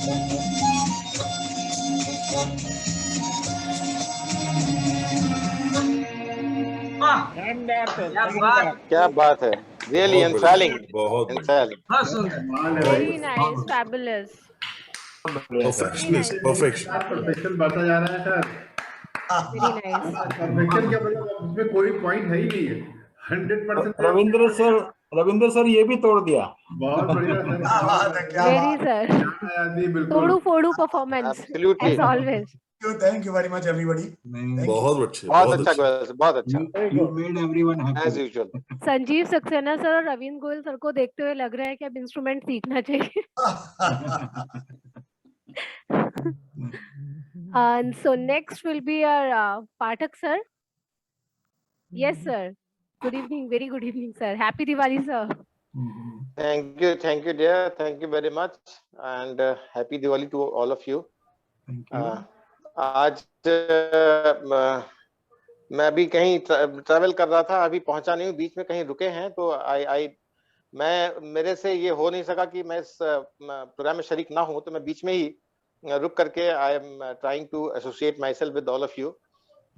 Speaker 14: क्या बात है, रियली
Speaker 9: बहुत बढ़िया,
Speaker 14: एंथ्रालिंग,
Speaker 9: बहुत
Speaker 14: एंथ्रालिंग।
Speaker 5: बहुत सुंदर।
Speaker 4: Very nice, fabulous.
Speaker 9: Perfectionist, perfection.
Speaker 15: Perfection बढ़ता जा रहा है सर।
Speaker 4: Very nice.
Speaker 15: परफेक्शन क्या मतलब, उसमें कोई पॉइंट है ही नहीं है। 100%।
Speaker 8: रविंद्र सर ये भी तोड़ दिया।
Speaker 15: बहुत बढ़िया सर।
Speaker 12: क्या बात है, क्या
Speaker 4: वेरी
Speaker 12: बात
Speaker 4: सर,
Speaker 15: है, बिल्कुल।
Speaker 4: तोड़ू फोड़ू performance
Speaker 14: absolutely,
Speaker 4: as always.
Speaker 12: Thank you very much everybody.
Speaker 9: बहुत अच्छे,
Speaker 14: बहुत
Speaker 9: बहुत
Speaker 14: अच्छा,
Speaker 9: अच्छे।
Speaker 14: बहुत अच्छा,
Speaker 1: You made everyone
Speaker 14: as
Speaker 1: happy.
Speaker 14: Usual.
Speaker 4: Sanjeev Saxena sir और रविंद्र गोयल सर को देखते हुए लग रहा है कि अब इंस्ट्रूमेंट सीखना चाहिए। So next will be our Pathak sir. Yes sir. Good evening, very good evening sir. Happy Diwali sir.
Speaker 14: Thank you dear, thank you very much and happy Diwali to all of you.
Speaker 1: Thank you.
Speaker 14: आज मैं अभी कहीं travel कर रहा था, अभी पहुंचा नहीं हूँ, बीच में कहीं रुके हैं, तो मेरे से ये हो नहीं सका कि मैं इस प्रोग्राम में शरीक ना हूं, तो मैं बीच में ही रुक करके I am trying to associate myself with all of you.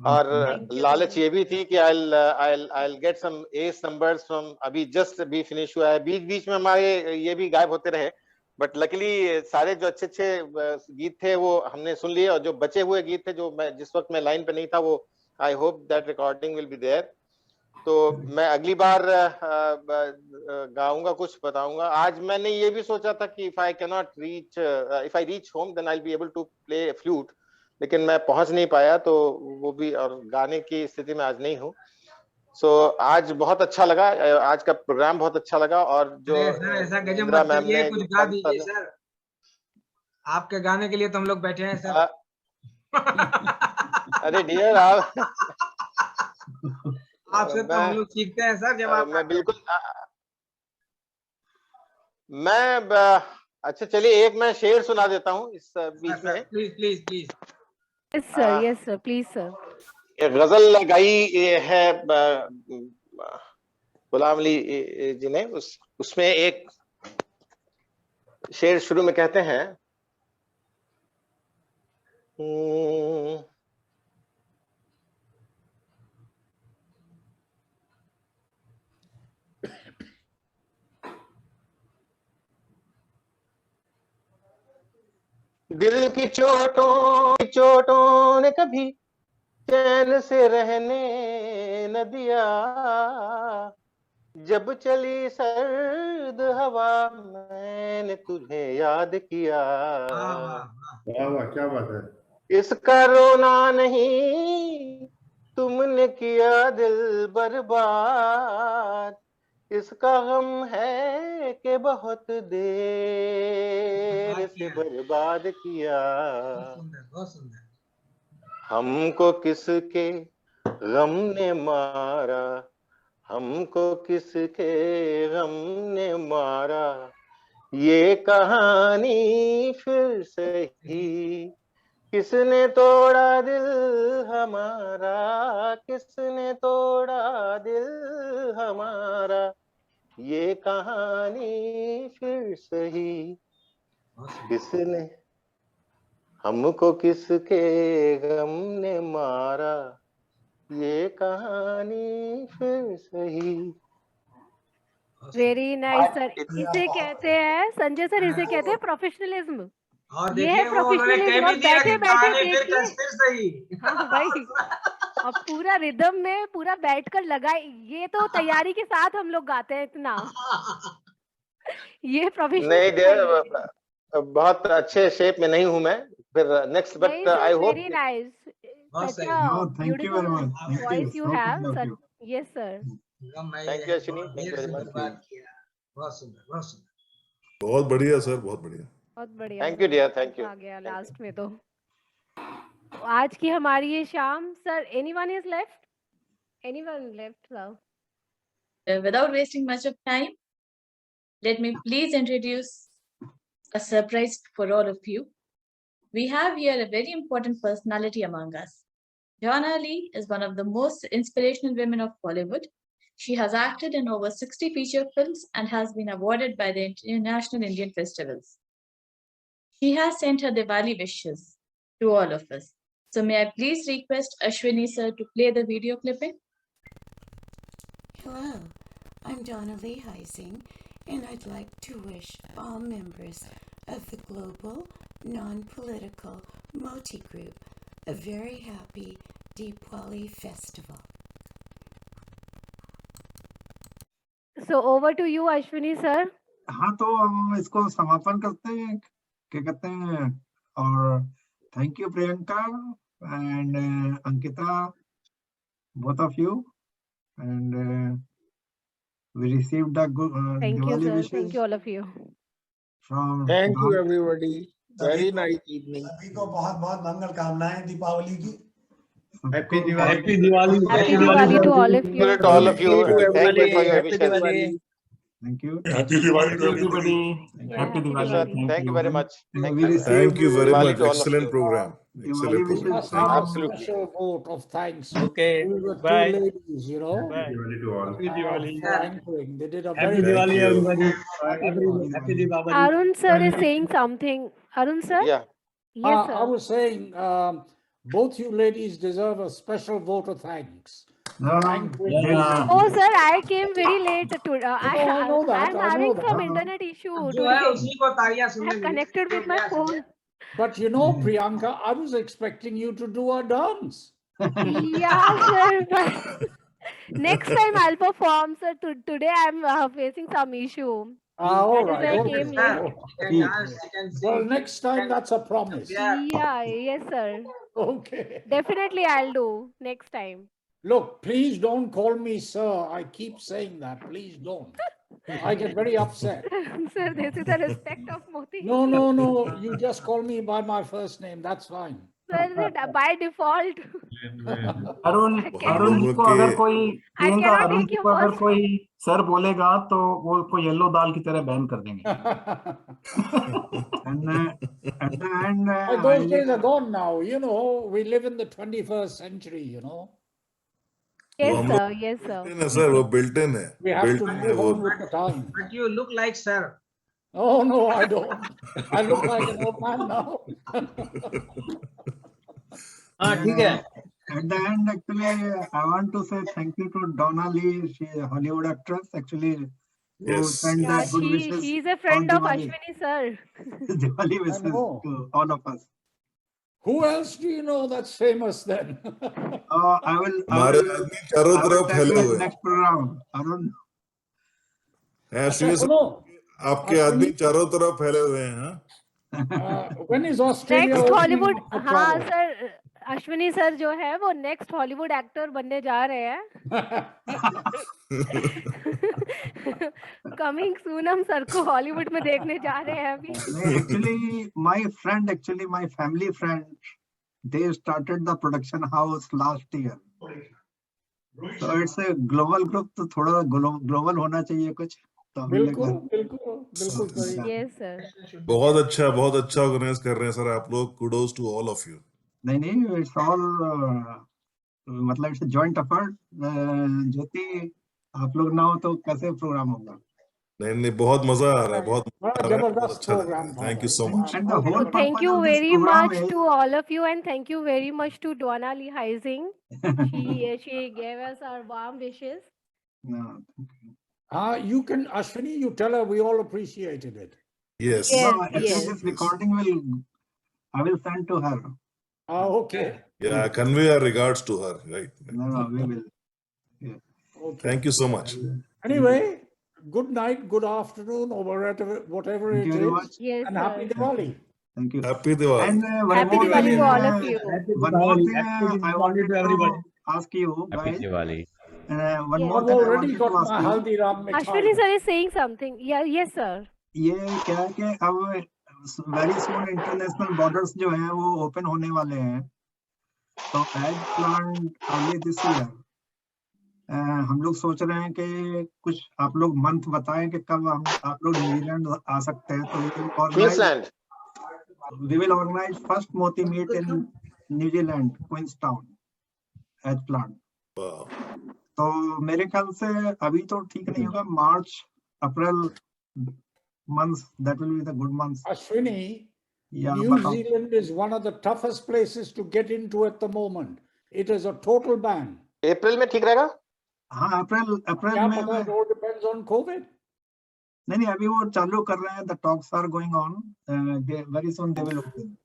Speaker 14: और लालच ये भी थी कि I'll get some ace numbers from, अभी जस्ट अभी फिनिश हुआ है, बीच बीच में हमारे ये भी गायब होते रहे, बट लकीली सारे जो अच्छे अच्छे गीत थे वो हमने सुन लिए, और जो बचे हुए गीत थे जो मैं जिस वक्त मैं लाइन पे नहीं था, वो I hope that recording will be there. तो मैं अगली बार गाऊंगा, कुछ बताऊंगा। आज मैंने ये भी सोचा था कि if I reach home then I will be able to play flute, लेकिन मैं पहुंच नहीं पाया, तो वो भी, और गाने की स्थिति में आज नहीं हूँ। सो आज बहुत अच्छा लगा, आज का प्रोग्राम बहुत अच्छा लगा। और जो
Speaker 5: ऐसा गजब मत करिए, कुछ गा दीजिए सर। आपके गाने के लिए तो हम लोग बैठे हैं सर।
Speaker 14: अरे डियर,
Speaker 5: आपसे तो हम लोग सीखते हैं सर, जब आप
Speaker 14: मैं बिल्कुल अच्छा चलिए, एक मैं शेर सुना देता हूँ इस बीच में।
Speaker 5: Please please please.
Speaker 4: Yes sir, please sir.
Speaker 14: एक गजल गाई है गुलाम अली जी ने, उसमें एक शेर शुरू में कहते हैं, दिल की चोटों ने कभी चैन से रहने न दिया, जब चली सर्द हवा मैंने तुझे याद किया।
Speaker 15: वाह वाह, क्या बात है।
Speaker 14: इसका रोना नहीं तुमने किया दिल बर्बाद, इसका गम है कि बहुत देर से बर्बाद किया।
Speaker 5: बहुत सुंदर।
Speaker 14: हमको किसके गम ने मारा, हमको किसके गम ने मारा, ये कहानी फिर सही, किसने तोड़ा दिल हमारा, किसने तोड़ा दिल हमारा, ये कहानी फिर सही, किसने हमको किसके गम ने मारा, ये कहानी फिर सही।
Speaker 4: Very nice sir. इसे कहते हैं संजय सर, इसे कहते हैं प्रोफेशनलिज्म।
Speaker 5: और
Speaker 4: ये
Speaker 5: देखिए
Speaker 4: है
Speaker 5: वो उन्होंने कह
Speaker 4: प्रोफेशनलिज्म।
Speaker 5: भी दिया कि
Speaker 4: बैठे
Speaker 5: कहानी
Speaker 4: देखिए,
Speaker 5: फिर सही।
Speaker 4: हाँ भाई, अब पूरा रिदम में पूरा बैठकर लगाए, ये तो तैयारी के साथ हम लोग गाते हैं इतना। ये प्रोफेशनल
Speaker 14: नहीं डियर, बहुत अच्छे शेप में नहीं हूं मैं, फिर next, but I hope.
Speaker 4: Very nice, such a beautiful voice you have sir. Yes sir,
Speaker 14: thank you Ashwini, thank you very much.
Speaker 5: बहुत सुंदर, बहुत सुंदर,
Speaker 9: बहुत बढ़िया सर, बहुत बढ़िया,
Speaker 4: बहुत बढ़िया।
Speaker 14: Thank you dear, thank you.
Speaker 4: आ गया लास्ट में तो आज की हमारी ये शाम sir. Anyone is left, anyone left sir?
Speaker 2: Without wasting much of time, let me please introduce a surprise for all of you. We have here a very important personality among us. Joanna Lee is one of the most inspirational women of Bollywood. She has acted in over 60 feature films and has been awarded by the International Indian Festivals. She has sent her Diwali wishes to all of us. So may I please request Ashwini sir to play the video clipping?
Speaker 6: Hello, I'm Donna Lee Heising, and I'd like to wish all members of the Global Non-Political Moti Group a very happy Deepwali festival.
Speaker 4: So over to you, Ashwini sir.
Speaker 1: हाँ, तो हम इसको समापन करते हैं, क्या कहते हैं, और thank you Priyanka and Ankita, both of you, and we received the good
Speaker 4: Thank you,
Speaker 1: Diwali
Speaker 4: sir.
Speaker 1: wishes
Speaker 4: Thank you, all of you.
Speaker 1: from
Speaker 7: Thank you
Speaker 1: Ram.
Speaker 7: everybody. Very nice evening.
Speaker 12: सभी को बहुत बहुत मंगल कामनाएं दीपावली की।
Speaker 7: Happy Diwali.
Speaker 10: Happy Diwali.
Speaker 4: Happy Diwali to all of you.
Speaker 14: To all of you. Thank you for your
Speaker 7: Happy
Speaker 14: wishes.
Speaker 7: Diwali.
Speaker 1: Thank you.
Speaker 17: Happy Diwali to everybody.
Speaker 4: Yeah,
Speaker 8: Happy
Speaker 4: happy
Speaker 8: Diwali.
Speaker 4: Diwali.
Speaker 14: Thank you very much.
Speaker 1: And
Speaker 14: Thank
Speaker 1: we
Speaker 14: you.
Speaker 1: received
Speaker 9: Thank you very
Speaker 14: Diwali
Speaker 9: much.
Speaker 14: to all of
Speaker 9: Excellent
Speaker 14: you.
Speaker 9: program.
Speaker 1: Diwali
Speaker 9: Excellent
Speaker 1: wishes
Speaker 9: program.
Speaker 3: Must have a
Speaker 14: Absolutely.
Speaker 3: special vote of thanks.
Speaker 10: Okay.
Speaker 3: We were two
Speaker 10: Bye.
Speaker 3: ladies, you know,
Speaker 10: Bye.
Speaker 8: Diwali to all.
Speaker 10: Happy Diwali.
Speaker 3: for anchoring. They did a
Speaker 10: Happy
Speaker 3: very
Speaker 9: Thank
Speaker 10: Diwali,
Speaker 9: you.
Speaker 10: everybody.
Speaker 1: Happy
Speaker 10: Happy
Speaker 1: Diwali.
Speaker 10: Diwali.
Speaker 4: Arun sir is saying something. Arun sir?
Speaker 14: Yeah.
Speaker 4: Yes,
Speaker 3: I
Speaker 4: sir.
Speaker 3: was saying, both you ladies deserve a special vote of thanks.
Speaker 1: No, no,
Speaker 3: Anchoring.
Speaker 8: Yeah.
Speaker 4: Oh, sir, I came very late to.
Speaker 3: No, I know that.
Speaker 4: I'm
Speaker 3: I know
Speaker 4: having some
Speaker 3: that.
Speaker 4: internet issue
Speaker 5: जो है
Speaker 4: today.
Speaker 5: उसी को तालियां
Speaker 4: I
Speaker 5: सुनने
Speaker 4: have
Speaker 5: milli.
Speaker 4: connected with my phone.
Speaker 3: But you know, Priyanka, I was expecting you to do a dance.
Speaker 4: Yeah, sir. But next time I'll perform, sir. Today I'm facing some issue.
Speaker 3: All
Speaker 4: That is
Speaker 3: right.
Speaker 4: why I
Speaker 3: Okay.
Speaker 4: came
Speaker 5: Sir,
Speaker 4: late.
Speaker 5: you can dance, you can
Speaker 3: Well,
Speaker 5: sing.
Speaker 3: next time that's a promise.
Speaker 4: Yeah, yes, sir.
Speaker 3: Okay.
Speaker 4: Definitely I'll do next time.
Speaker 3: Look, please don't call me sir. I keep saying that. Please don't. I get very upset.
Speaker 4: Sir, this is the respect of Moti.
Speaker 3: No, no, no. You just call me by my first name. That's fine.
Speaker 4: Sir, by default.
Speaker 8: Arun
Speaker 9: हम
Speaker 8: जी
Speaker 9: लोग
Speaker 8: को अगर
Speaker 9: के
Speaker 8: कोई
Speaker 4: I
Speaker 8: Priyanka
Speaker 4: cannot
Speaker 8: Arun
Speaker 4: take
Speaker 8: ji
Speaker 4: your
Speaker 8: को अगर
Speaker 4: first.
Speaker 8: कोई sir बोलेगा तो वो को येलो दाल की तरह बैन कर देंगे।
Speaker 1: and at the end,
Speaker 3: But those days are gone now. You know, we live in the 21st century, you know.
Speaker 9: वो
Speaker 4: Yes,
Speaker 9: हम लोग
Speaker 4: sir. Yes, sir.
Speaker 9: built-in है सर, वो built-in है,
Speaker 3: We have to
Speaker 9: built-in है
Speaker 3: move
Speaker 9: वो।
Speaker 3: on with the time.
Speaker 5: But you look like sir.
Speaker 3: Oh, no, I don't. I look like an old man now.
Speaker 10: हाँ ठीक है।
Speaker 1: At the end, actually, I want to say thank you to Donna Lee. She is a Hollywood actress, actually, who
Speaker 9: Yes.
Speaker 1: sent
Speaker 4: Yeah,
Speaker 1: the good wishes
Speaker 4: she's a
Speaker 1: for
Speaker 4: friend of
Speaker 1: Diwali.
Speaker 4: Ashwini, sir.
Speaker 1: Diwali
Speaker 3: I
Speaker 1: wishes
Speaker 3: know.
Speaker 1: to all of us.
Speaker 3: Who else do you know that's famous then?
Speaker 1: I will
Speaker 9: हमारे आदमी चारों
Speaker 1: I will
Speaker 9: तरफ
Speaker 1: tell
Speaker 9: फैले
Speaker 1: you in
Speaker 9: हुए
Speaker 1: next program. Arun.
Speaker 9: हैं।
Speaker 3: अच्छा
Speaker 9: Ashwini sir,
Speaker 3: सुनो,
Speaker 9: आपके आदमी चारों तरफ फैले हुए हैं, हाँ?
Speaker 3: when is Australia
Speaker 4: Next
Speaker 3: opening
Speaker 4: Hollywood,
Speaker 3: up for
Speaker 4: हाँ
Speaker 3: travel?
Speaker 4: सर, अश्विनी सर जो है वो नेक्स्ट हॉलीवुड एक्टर बनने जा रहे हैं. कमिंग सून हम सर को हॉलीवुड में देखने जा रहे हैं अभी.
Speaker 1: Actually, my family friend, they started the production house last year. So it's a global group, तो थोड़ा global होना चाहिए कुछ. तो हम
Speaker 3: बिल्कुल
Speaker 1: लोग
Speaker 3: बिल्कुल बिल्कुल सही.
Speaker 4: Yes, sir.
Speaker 9: बहुत अच्छा ऑर्गेनाइज कर रहे हैं सर आप लोग. Kudos to all of you.
Speaker 1: नहीं, it's all मतलब it's a joint effort. ज्योति, आप लोग ना हो तो कैसे प्रोग्राम होगा?
Speaker 9: नहीं, बहुत मजा आ रहा है, बहुत मजा आ रहा है, बहुत
Speaker 3: जबरदस्त
Speaker 9: अच्छा लग रहा
Speaker 3: प्रोग्राम
Speaker 9: है.
Speaker 3: था.
Speaker 9: Thank you so much.
Speaker 1: And the whole
Speaker 4: So thank
Speaker 1: purpose
Speaker 4: you
Speaker 1: of this
Speaker 4: very
Speaker 1: program
Speaker 4: much
Speaker 1: is
Speaker 4: to all of you, and thank you very much to Donna Lee Heising. She gave us our warm wishes.
Speaker 1: no,
Speaker 3: You can, Ashwini, you tell her we all appreciated it.
Speaker 9: Yes.
Speaker 1: no,
Speaker 4: Yes,
Speaker 1: actually
Speaker 4: yes.
Speaker 1: this recording I will send to her.
Speaker 3: Okay.
Speaker 9: Yeah, convey our regards to her, right?
Speaker 1: No, we will.
Speaker 3: Okay.
Speaker 9: Thank you so much.
Speaker 3: Anyway, good night, good afternoon, or whatever
Speaker 1: Thank
Speaker 3: it
Speaker 1: you very
Speaker 3: is,
Speaker 1: much.
Speaker 4: Yes,
Speaker 3: and happy
Speaker 4: sir.
Speaker 3: Diwali.
Speaker 1: Thank you.
Speaker 9: Happy Diwali.
Speaker 1: And one
Speaker 4: Happy
Speaker 1: more
Speaker 4: Diwali
Speaker 1: thing,
Speaker 4: to all of you.
Speaker 1: one more thing
Speaker 10: Happy
Speaker 1: I
Speaker 10: Diwali
Speaker 1: wanted
Speaker 10: to
Speaker 1: to
Speaker 10: everybody.
Speaker 1: ask you
Speaker 18: Happy
Speaker 1: guys.
Speaker 18: Diwali.
Speaker 1: One
Speaker 4: Yes.
Speaker 1: more
Speaker 3: I've
Speaker 1: thing I
Speaker 3: already
Speaker 1: wanted
Speaker 3: got
Speaker 1: to ask
Speaker 3: my
Speaker 1: you.
Speaker 3: Haldiram mithai.
Speaker 4: Ashwini sir is saying something. Yeah, yes, sir.
Speaker 1: ये क्या है कि अब very soon international borders जो हैं वो open होने वाले हैं. तो as plan early this year हम लोग सोच रहे हैं कि कुछ आप लोग मंथ बताएं कि कब आप लोग न्यूजीलैंड आ सकते हैं. तो
Speaker 14: Queensland.
Speaker 1: we will organize first Moti meet in New Zealand, Queenstown, as planned.
Speaker 9: Wow.
Speaker 1: तो मेरे ख्याल से अभी तो ठीक नहीं होगा. मार्च अप्रैल months, that will be the good months.
Speaker 3: Ashwini,
Speaker 1: या
Speaker 3: New
Speaker 1: बताओ।
Speaker 3: Zealand is one of the toughest places to get into at the moment. It is a total ban.
Speaker 14: अप्रैल में ठीक रहेगा?
Speaker 1: हाँ अप्रैल
Speaker 3: क्या
Speaker 1: में
Speaker 3: पता, it all depends on COVID.
Speaker 1: नहीं अभी वो चालू कर रहे हैं. The talks are going on. Very soon they will open.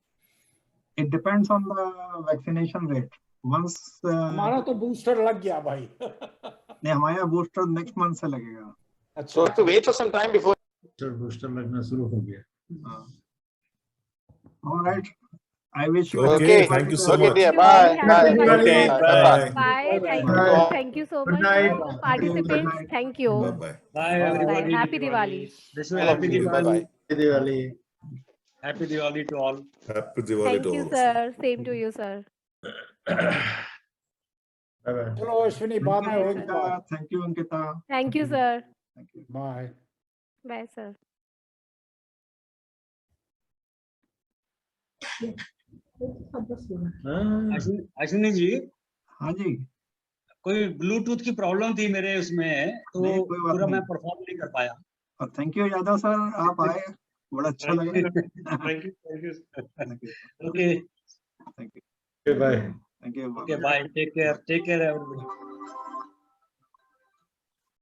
Speaker 1: It depends on the vaccination rate. Once
Speaker 3: हमारा तो बूस्टर लग गया भाई.
Speaker 1: नहीं हमारा बूस्टर नेक्स्ट मंथ से लगेगा.
Speaker 14: So to wait for some time before.
Speaker 15: Booster लगना शुरू हो गया.
Speaker 1: All right. I wish you.
Speaker 14: Okay,
Speaker 9: thank you so
Speaker 14: okay,
Speaker 9: much.
Speaker 14: dear. Bye. Bye.
Speaker 15: Okay,
Speaker 14: Bye.
Speaker 4: Bye. Thank you so much for participants. Thank you.
Speaker 9: Bye bye.
Speaker 11: Bye everybody.
Speaker 4: Happy Diwali.
Speaker 11: Wish you a happy Diwali.
Speaker 14: Bye.
Speaker 15: Diwali.
Speaker 11: Happy Diwali to all.
Speaker 9: Happy Diwali
Speaker 4: Thank
Speaker 9: to
Speaker 4: you,
Speaker 9: all.
Speaker 4: sir. Same to you, sir.
Speaker 15: Bye bye.
Speaker 3: चलो अश्विनी, बाद में होगी बात.
Speaker 1: Thank you Ankita.
Speaker 4: Thank you, sir.
Speaker 1: Thank you.
Speaker 3: Bye.
Speaker 4: Bye, sir.
Speaker 11: Ashwini ji,
Speaker 1: हाँ जी.
Speaker 11: कोई Bluetooth की problem थी मेरे उसमें, तो
Speaker 1: नहीं, कोई बात
Speaker 11: पूरा
Speaker 1: नहीं.
Speaker 11: मैं परफॉर्म नहीं कर पाया.
Speaker 1: और थैंक यू यादव सर, आप आए, बड़ा अच्छा लगा.
Speaker 11: Thank you.
Speaker 1: Thank you.
Speaker 11: Okay.
Speaker 1: Thank you.
Speaker 15: Bye.
Speaker 1: Thank you.
Speaker 11: Okay, bye. Take care everybody.